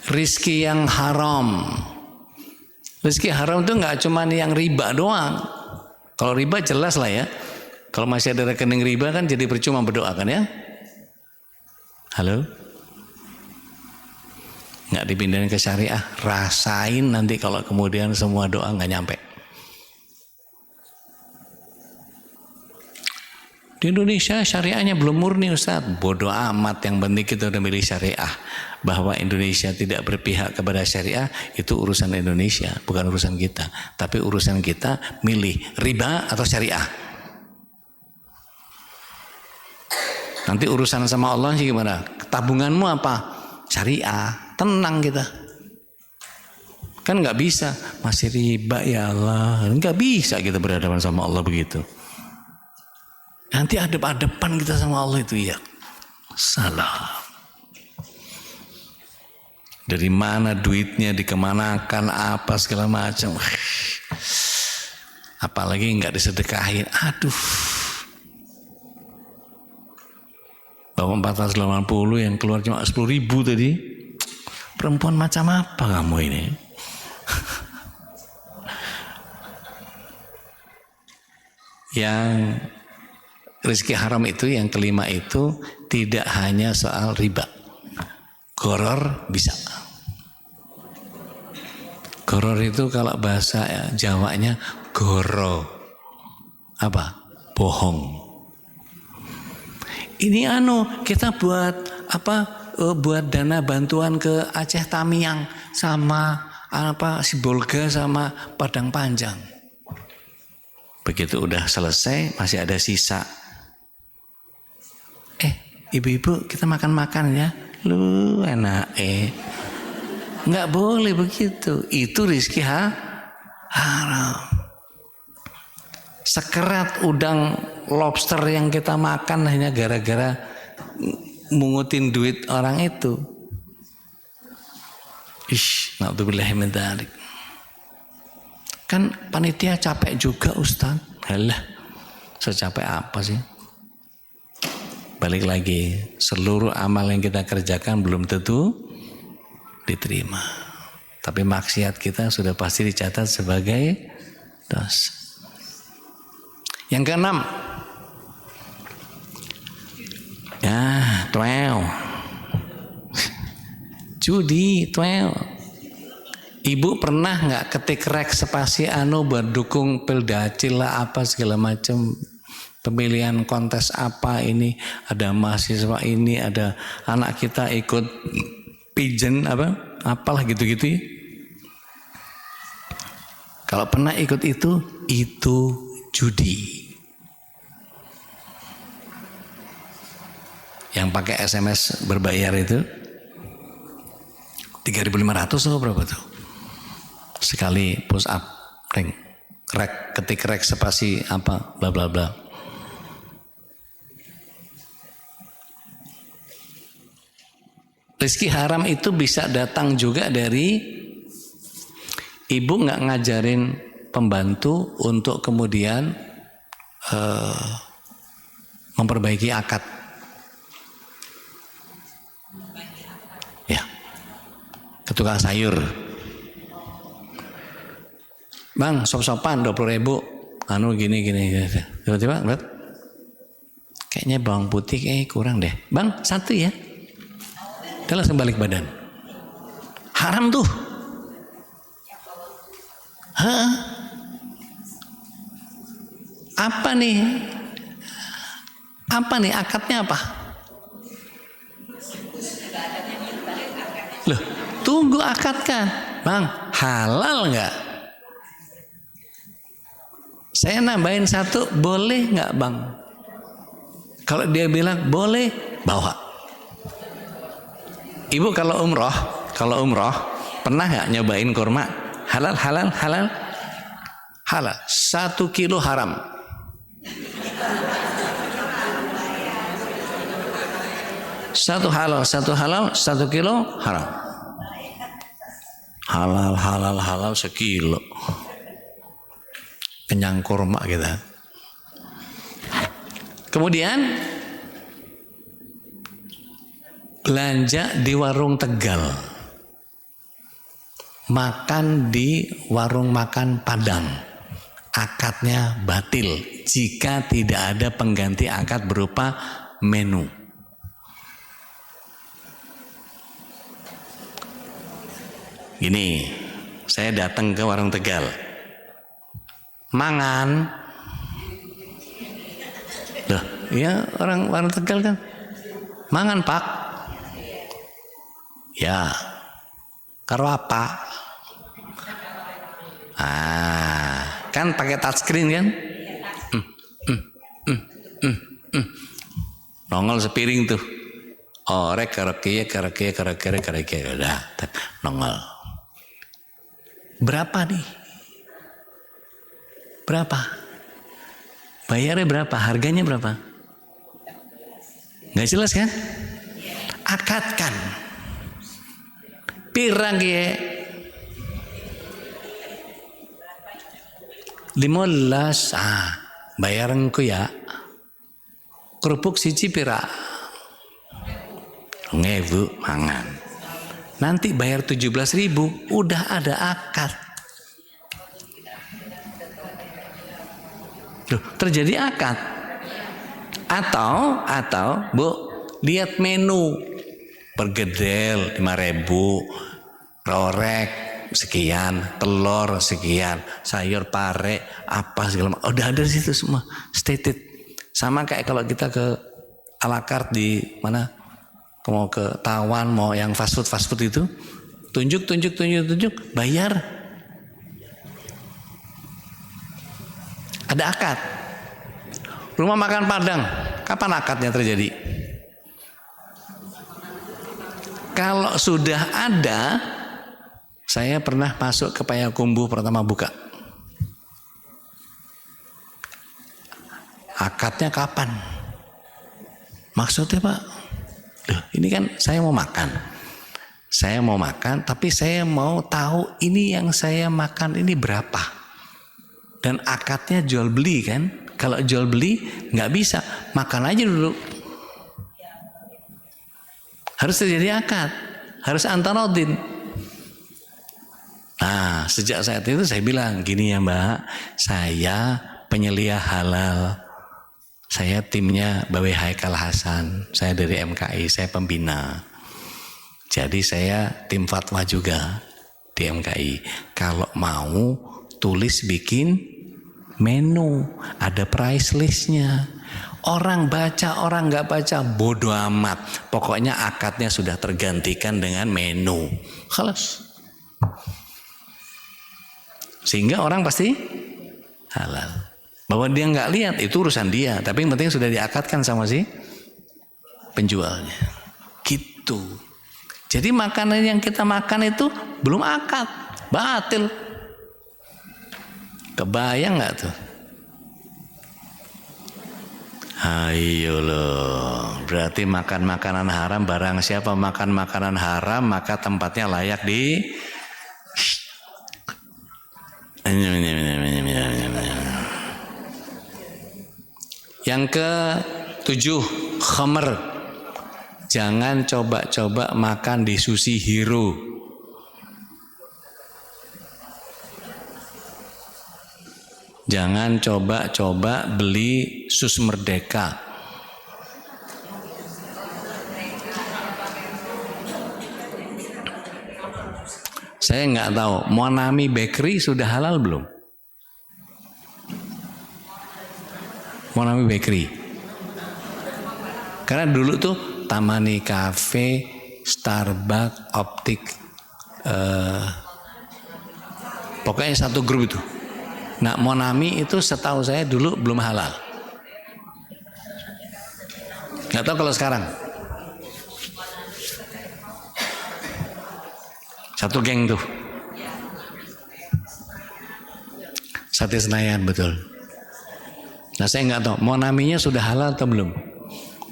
Rizki yang haram. Rizki haram tuh gak cuma yang riba doang. Kalau riba jelas lah ya. Kalau masih ada rekening riba kan jadi percuma berdoa kan ya. Halo? Gak dipindahin ke syariah. Rasain nanti kalau kemudian semua doa gak nyampe. Di Indonesia syariahnya belum murni Ustaz. Bodoh amat, yang penting kita udah milih syariah. Bahwa Indonesia tidak berpihak kepada syariah itu urusan Indonesia, bukan urusan kita. Tapi urusan kita milih riba atau syariah. Nanti urusan sama Allah sih gimana? Tabunganmu apa? Syariah. Tenang kita. Kan nggak bisa. Masih riba ya Allah. Nggak bisa kita berhadapan sama Allah begitu. Nanti adep-adepan kita sama Allah itu ya. Salah. Dari mana duitnya dikemanakan apa segala macam. apalagi nggak disedekahin, aduh. Bapak 480 yang keluar cuma 10.000 tadi, perempuan macam apa kamu ini? Yang rezeki haram itu yang kelima itu tidak hanya soal riba, goror bisa. Goror itu kalau bahasa Jawanya goro, apa? Bohong. Ini kita buat apa? Buat dana bantuan ke Aceh Tamiang sama apa Sibolga sama Padang Panjang. Begitu udah selesai masih ada sisa. Ibu-ibu kita makan-makan ya. Lu enak nggak boleh begitu. Itu rezeki haram. Sekerat udang lobster yang kita makan hanya gara-gara mungutin duit orang itu. Na'udzubillahi min dzalik. Kan panitia capek juga Ustaz. Halah, secapek apa sih? Balik lagi, seluruh amal yang kita kerjakan belum tentu diterima. Tapi maksiat kita sudah pasti dicatat sebagai dosa. Yang keenam, judi. Ibu pernah nggak ketik rek spasi buat dukung Pildacil lah apa segala macam, pemilihan kontes apa ini, ada mahasiswa ini, ada anak kita ikut pigeon apalah gitu-gitu ya. Kalau pernah ikut itu judi. Yang pakai SMS berbayar itu 3.500 atau berapa tuh? Sekali push up ketik rek spasi apa bla bla bla. Rezeki haram itu bisa datang juga dari ibu nggak ngajarin pembantu untuk kemudian memperbaiki akad. Ya, ke tukang sayur. Bang, sop-sopan 20.000, gini. Tiba-tiba lihat, kayaknya bawang putih kurang deh. Bang, 1 ya. Dia langsung balik badan. Haram tuh. Apa nih akadnya apa? Loh, tunggu akadkan. Bang, halal nggak? Saya nambahin 1, boleh nggak bang? Kalau dia bilang boleh, bawa. Ibu kalau umroh, pernah nggak nyobain kurma? Halal. 1 kilo haram. Satu halal, 1 kilo haram. Halal sekilo. Kenyang kurma kita. Kemudian belanja di warung Tegal, makan di warung makan Padang, akadnya batil jika tidak ada pengganti akad berupa menu. Gini, saya datang ke warung Tegal, mangan. Loh, ya orang warung Tegal kan mangan pak. Ya, karo apa? Kan pakai touchscreen kan? Nongol sepiring tuh. Orek karakia udah nongol. Berapa nih? Berapa? Bayarnya berapa? Harganya berapa? Nggak jelas kan? Akadkan. Pirang ya? 15, bayar engko ya. Kerupuk siji pira? 2.000 mangan. Nanti bayar 17.000, udah ada akad. Loh, terjadi akad. Atau Bu, lihat menu. Pergedel 5.000, rorek sekian, telur sekian, sayur pare apa segala macam. Udah ada di situ semua stated. Sama kayak kalau kita ke ala carte di mana, mau ke Tawan, mau yang fast food itu, tunjuk, bayar. Ada akad. Rumah makan Padang, kapan akadnya terjadi? Kalau sudah ada, saya pernah masuk ke Payakumbuh pertama buka. Akadnya kapan? Maksudnya Pak, loh, ini kan saya mau makan. Saya mau makan, tapi saya mau tahu ini yang saya makan ini berapa. Dan akadnya jual beli kan? Kalau jual beli nggak bisa, makan aja dulu. Harus terjadi akad, harus antarodin. Nah, sejak saat itu saya bilang, gini ya Mbak, saya penyelia halal. Saya timnya Bawe Haikal Hasan, saya dari MKI, saya pembina. Jadi saya tim fatwa juga di MKI. Kalau mau tulis bikin menu, ada price listnya. Orang baca, orang nggak baca, bodoh amat. Pokoknya akadnya sudah tergantikan dengan menu. Khalas. Sehingga orang pasti halal. Bahwa dia nggak lihat itu urusan dia, tapi yang penting sudah diakadkan sama si penjualnya. Gitu. Jadi makanan yang kita makan itu belum akad, batil. Kebayang nggak tuh? Ayo loh, berarti makan makanan haram, barang siapa makan makanan haram maka tempatnya layak di yang ke-7, khamr. Jangan coba-coba makan di Sushi Hero. Jangan coba-coba beli sus Merdeka. Saya nggak tahu, Monami Bakery sudah halal belum? Monami Bakery. Karena dulu tuh Tamani Cafe, Starbucks, Optik, pokoknya satu grup itu. Nah, Monami itu setahu saya dulu belum halal. Nggak tahu kalau sekarang. Satu geng tuh. Sate Senayan, betul. Nah, saya nggak tahu Monaminya sudah halal atau belum.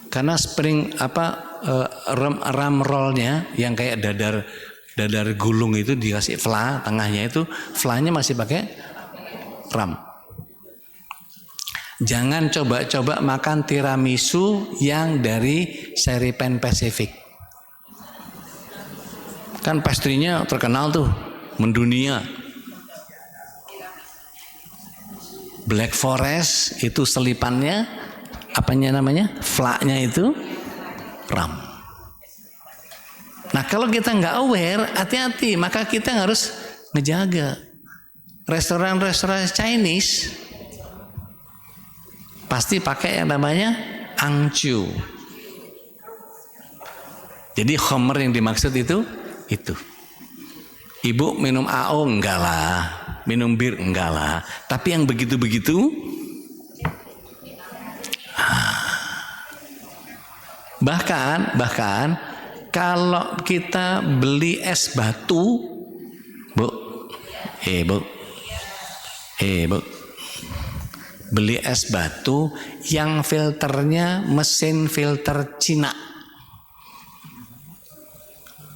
Karena spring ram rollnya yang kayak dadar gulung itu dikasih fla, tengahnya itu flanya masih pakai ram. Jangan coba-coba makan tiramisu yang dari seri Pan Pacific. Kan pastrinya terkenal tuh, mendunia. Black Forest itu selipannya, apanya namanya, flaknya itu ram. Nah kalau kita nggak aware, hati-hati, maka kita harus ngejaga. Restoran-restoran Chinese pasti pakai yang namanya angcu. Jadi khamr yang dimaksud itu. Ibu minum AO enggak lah, minum bir enggak lah, tapi yang begitu-begitu bahkan kalau kita beli es batu, Bu, beli es batu yang filternya mesin filter Cina.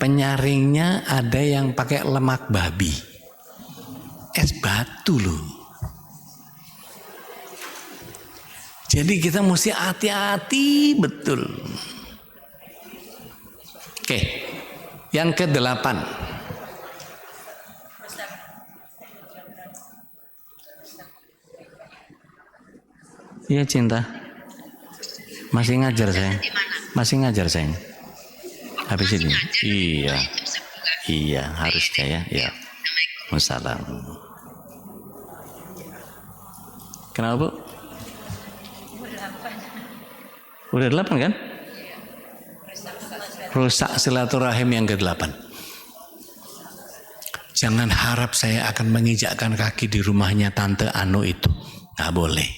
Penyaringnya ada yang pakai lemak babi. Es batu loh. Jadi kita mesti hati-hati betul. Oke, yang ke-8. Iya cinta. Masih ngajar sayang. Masih ngajar sayang. Habis ini. Iya. Iya, harusnya ya. Ya. Wassalam. Kenapa Bu? Udah 8 kan? Rusak silaturahim yang ke-8. Jangan harap saya akan menginjakkan kaki di rumahnya Tante Anu itu. Nggak boleh.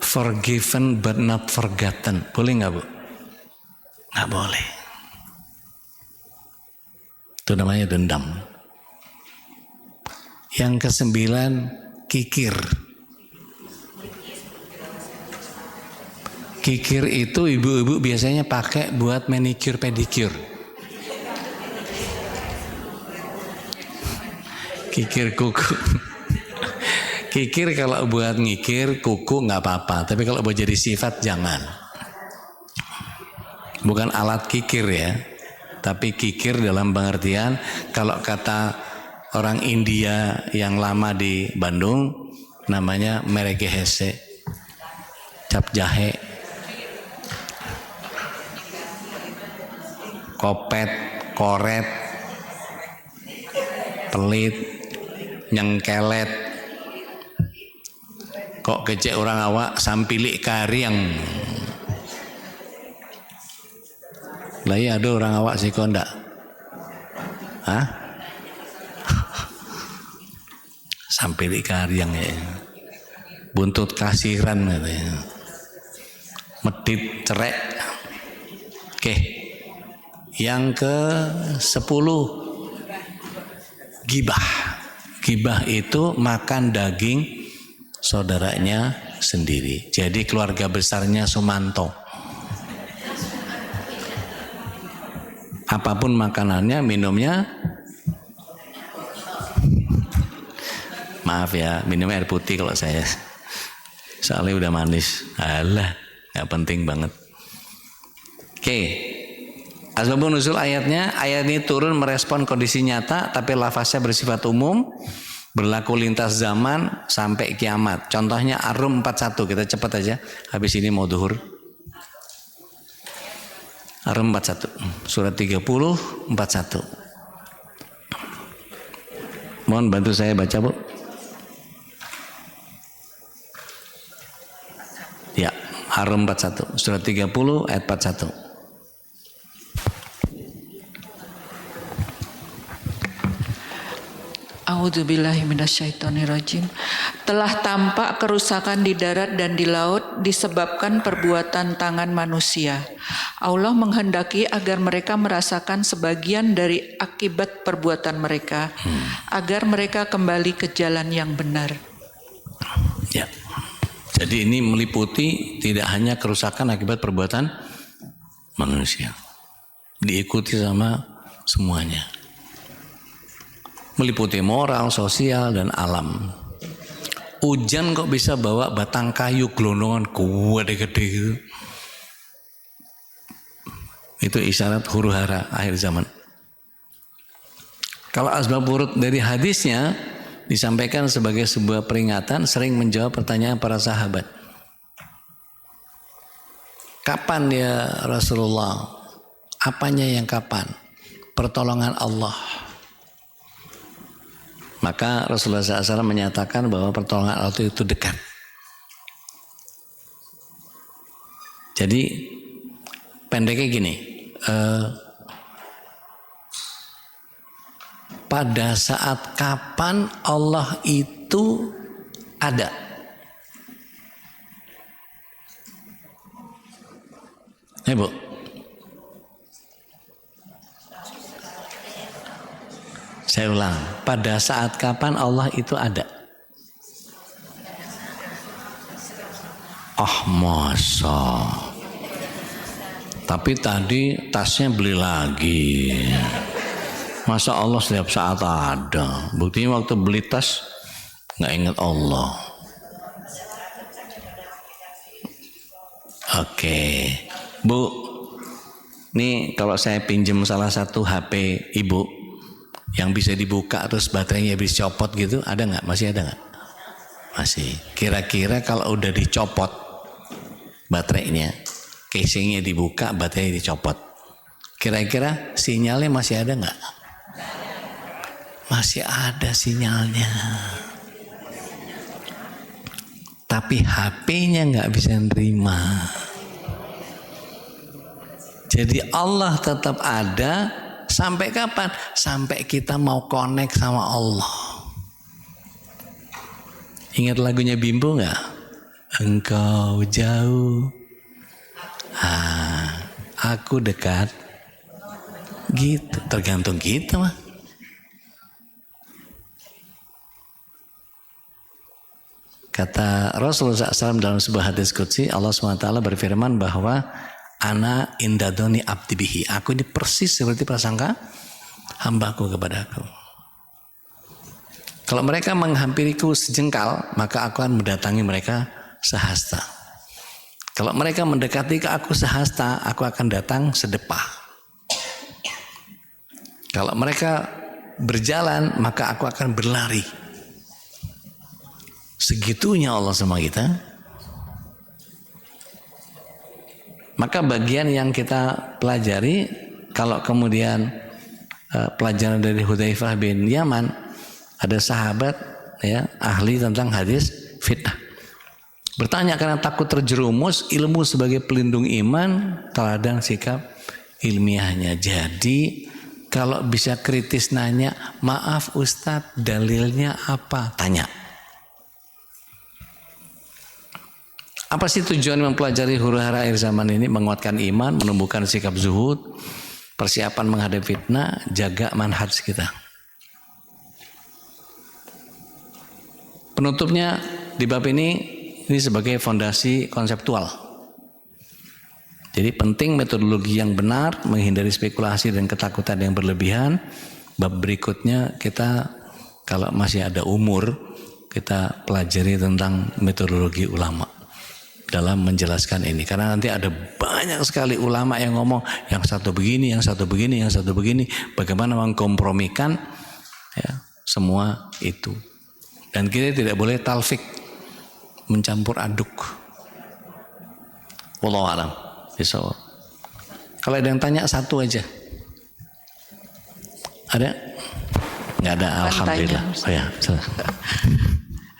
Forgiven but not forgotten. Boleh nggak Bu? Nggak boleh. Itu namanya dendam. Yang ke-9, kikir. Kikir itu ibu-ibu biasanya pakai buat manicure pedicure. Kikir kuku. Kikir kalau buat ngikir kuku nggak apa-apa, tapi kalau buat jadi sifat jangan. Bukan alat kikir ya, tapi kikir dalam pengertian kalau kata orang India yang lama di Bandung namanya meregehese, cap jahe, kopet, koret, pelit, nyengkelet. Kok kecek orang awak sampilik kariang. Lah iya ada orang awak sih kok ndak? Hah? Sampilik kariang ya. Buntut kasiran katanya. Medit cerek. Oke. Yang ke-10, gibah. Gibah itu makan daging saudaranya sendiri. Jadi keluarga besarnya Sumanto. Apapun makanannya, minumnya, maaf ya, minum air putih kalau saya. Soalnya udah manis. Alah, gak penting banget. Oke. Asbabun nuzul ayatnya, ayat ini turun merespon kondisi nyata, tapi lafaznya bersifat umum. Berlaku lintas zaman sampai kiamat. Contohnya Ar-Rum 41. Kita cepat aja. Habis ini mau duhur. Ar-Rum 41. Surat 30, 41. Mohon bantu saya baca Bu. Ya, Ar-Rum 41. Surat 30 ayat 41. A'udzubillahi minasyaitonirrajim. Telah tampak kerusakan di darat dan di laut disebabkan perbuatan tangan manusia. Allah menghendaki agar mereka merasakan sebagian dari akibat perbuatan mereka, agar mereka kembali ke jalan yang benar. Ya. Jadi ini meliputi tidak hanya kerusakan akibat perbuatan manusia. Diikuti sama semuanya. Meliputi moral, sosial, dan alam. Hujan kok bisa bawa batang kayu gelondongan gede-gede gitu. Itu isyarat huru hara akhir zaman. Kalau asbab urut dari hadisnya disampaikan sebagai sebuah peringatan, sering menjawab pertanyaan para sahabat. Kapan ya Rasulullah? Apanya yang kapan? Pertolongan Allah. Maka Rasulullah SAW menyatakan bahwa pertolongan Allah itu dekat. Jadi pendeknya gini, pada saat kapan Allah itu ada? Bu, saya ulang, pada saat kapan Allah itu ada? Oh masa, tapi tadi tasnya beli lagi. Masa Allah setiap saat ada? Buktinya waktu beli tas nggak ingat Allah. Oke, Bu, nih kalau saya pinjem salah satu HP Ibu yang bisa dibuka terus baterainya bisa copot gitu, ada nggak? Masih ada nggak? Masih. Kira-kira kalau udah dicopot baterainya, casingnya dibuka, baterainya dicopot, kira-kira sinyalnya masih ada nggak? Masih ada sinyalnya. Tapi HP-nya nggak bisa nerima. Jadi Allah tetap ada sampai kapan? Sampai kita mau connect sama Allah. Ingat lagunya Bimbo nggak? Engkau jauh, aku dekat. Gitu, tergantung kita mah. Kata Rasulullah SAW dalam sebuah hadis qudsi, Allah SWT berfirman bahwa ana indadoni abdi bihi. Aku ini persis seperti prasangka hambaku kepada aku. Kalau mereka menghampiriku sejengkal, maka aku akan mendatangi mereka sehasta. Kalau mereka mendekati ke aku sehasta, aku akan datang sedepah. Kalau mereka berjalan, maka aku akan berlari. Segitunya Allah sama kita. Maka bagian yang kita pelajari, kalau kemudian pelajaran dari Hudzaifah bin Yaman, ada sahabat ya ahli tentang hadis fitnah, bertanya karena takut terjerumus, ilmu sebagai pelindung iman, teladan sikap ilmiahnya. Jadi kalau bisa kritis nanya, maaf Ustadz, dalilnya apa? Tanya. Apa sih tujuan mempelajari huru-hara akhir zaman ini? Menguatkan iman, menumbuhkan sikap zuhud, persiapan menghadapi fitnah, jaga manhaj kita. Penutupnya di bab ini sebagai fondasi konseptual. Jadi penting metodologi yang benar, menghindari spekulasi dan ketakutan yang berlebihan. Bab berikutnya kita kalau masih ada umur, kita pelajari tentang metodologi ulama dalam menjelaskan ini, karena nanti ada banyak sekali ulama yang ngomong yang satu begini, yang satu begini, yang satu begini, bagaimana mengkompromikan ya, semua itu. Dan kita tidak boleh talfik, mencampur aduk. Wallahu a'lam bishawab. Kalau ada yang tanya satu aja, ada? Nggak ada, alhamdulillah. Oh ya,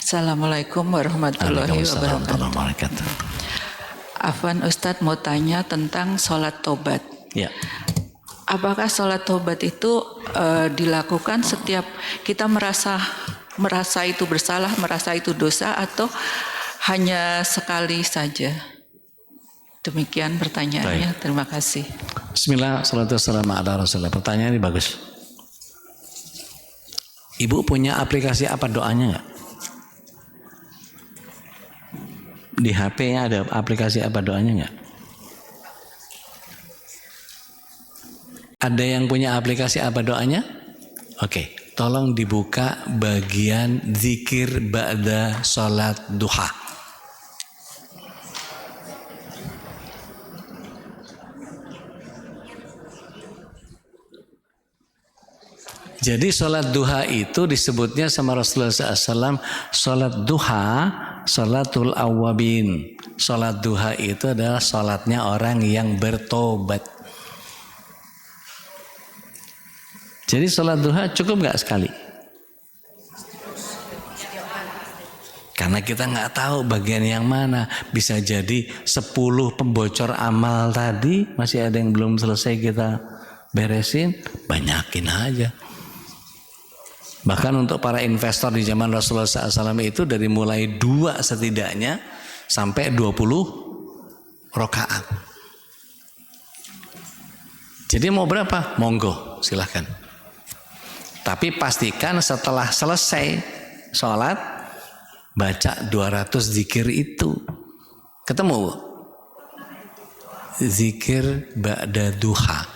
Assalamualaikum warahmatullahi wabarakatuh. Afwan Ustadz mau tanya tentang sholat tobat. Ya. Apakah sholat tobat itu dilakukan setiap kita merasa itu bersalah, merasa itu dosa, atau hanya sekali saja? Demikian pertanyaannya. Baik. Terima kasih. Bismillah, salatu wassalamu ala rasulillah. Pertanyaan ini bagus. Ibu punya aplikasi apa doanya nggak? Di HP-nya ada aplikasi apa doanya nggak? Ada yang punya aplikasi apa doanya? Oke, tolong dibuka bagian zikir ba'da sholat duha. Jadi sholat duha itu disebutnya sama Rasulullah SAW, sholat duha, sholatul awwabin. Sholat duha itu adalah sholatnya orang yang bertobat. Jadi sholat duha cukup nggak sekali? Karena kita nggak tahu bagian yang mana. Bisa jadi 10 pembocor amal tadi masih ada yang belum selesai kita beresin, banyakin aja. Bahkan untuk para investor di zaman Rasulullah SAW itu dari mulai 2 setidaknya sampai 20 rakaat. Jadi mau berapa? Monggo, silahkan. Tapi pastikan setelah selesai sholat baca 200 zikir itu. Ketemu? Zikir ba'da duha.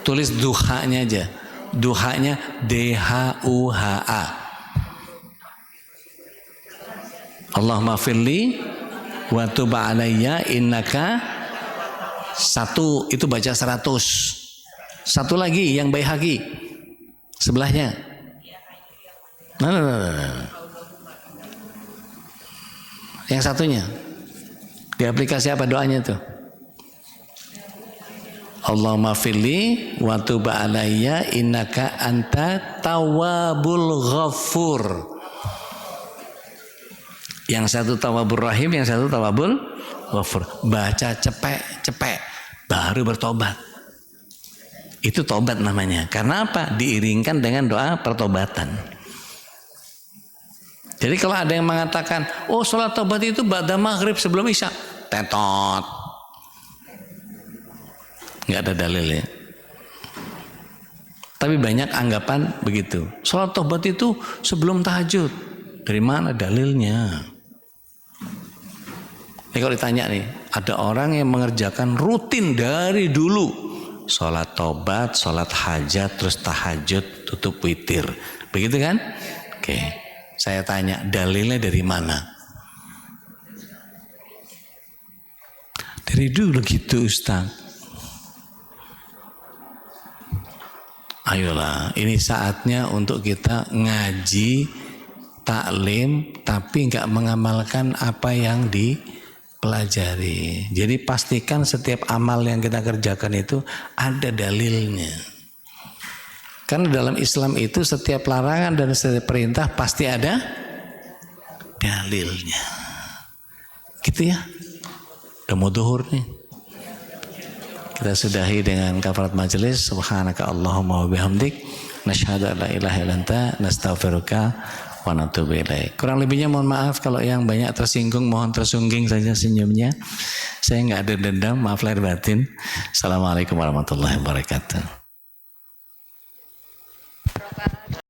Tulis duhanya aja. Duhanya DHUHA. Allahumma firli wa tub alayya innaka. Satu itu baca 100. Satu lagi yang Baihaqi sebelahnya. Nah. Yang satunya di aplikasi apa doanya tuh? Allahumma firli wa tub alayya innaka anta tawwabul ghafur. Yang satu tawwabur rahim, yang satu tawwabul ghafur. Baca cepek baru bertobat. Itu tobat namanya. Karena apa? Diiringkan dengan doa pertobatan. Jadi kalau ada yang mengatakan, oh sholat tobat itu ba'da maghrib sebelum isya, tetot. Nggak ada dalilnya. Tapi banyak anggapan begitu. Sholat tobat itu sebelum tahajud. Dari mana dalilnya? Ini kalau ditanya nih, ada orang yang mengerjakan rutin dari dulu. Sholat tobat, sholat hajat, terus tahajud, tutup witir. Begitu kan? Oke. Saya tanya, dalilnya dari mana? Dari dulu gitu Ustaz. Ayolah, ini saatnya untuk kita ngaji, taklim, tapi nggak mengamalkan apa yang dipelajari. Jadi pastikan setiap amal yang kita kerjakan itu ada dalilnya. Karena dalam Islam itu setiap larangan dan setiap perintah pasti ada dalilnya. Gitu ya. Udah mau duhur nih. Kita sudahi dengan kafarat majelis. Subhanaka Allahumma wa bihamdik. Nasyhadu an la ilaha illa anta nastaghfiruka wa natubu ilaik. Kurang lebihnya mohon maaf kalau yang banyak tersinggung, mohon tersungging saja senyumnya. Saya nggak ada dendam, maaf lahir batin. Assalamualaikum warahmatullahi wabarakatuh.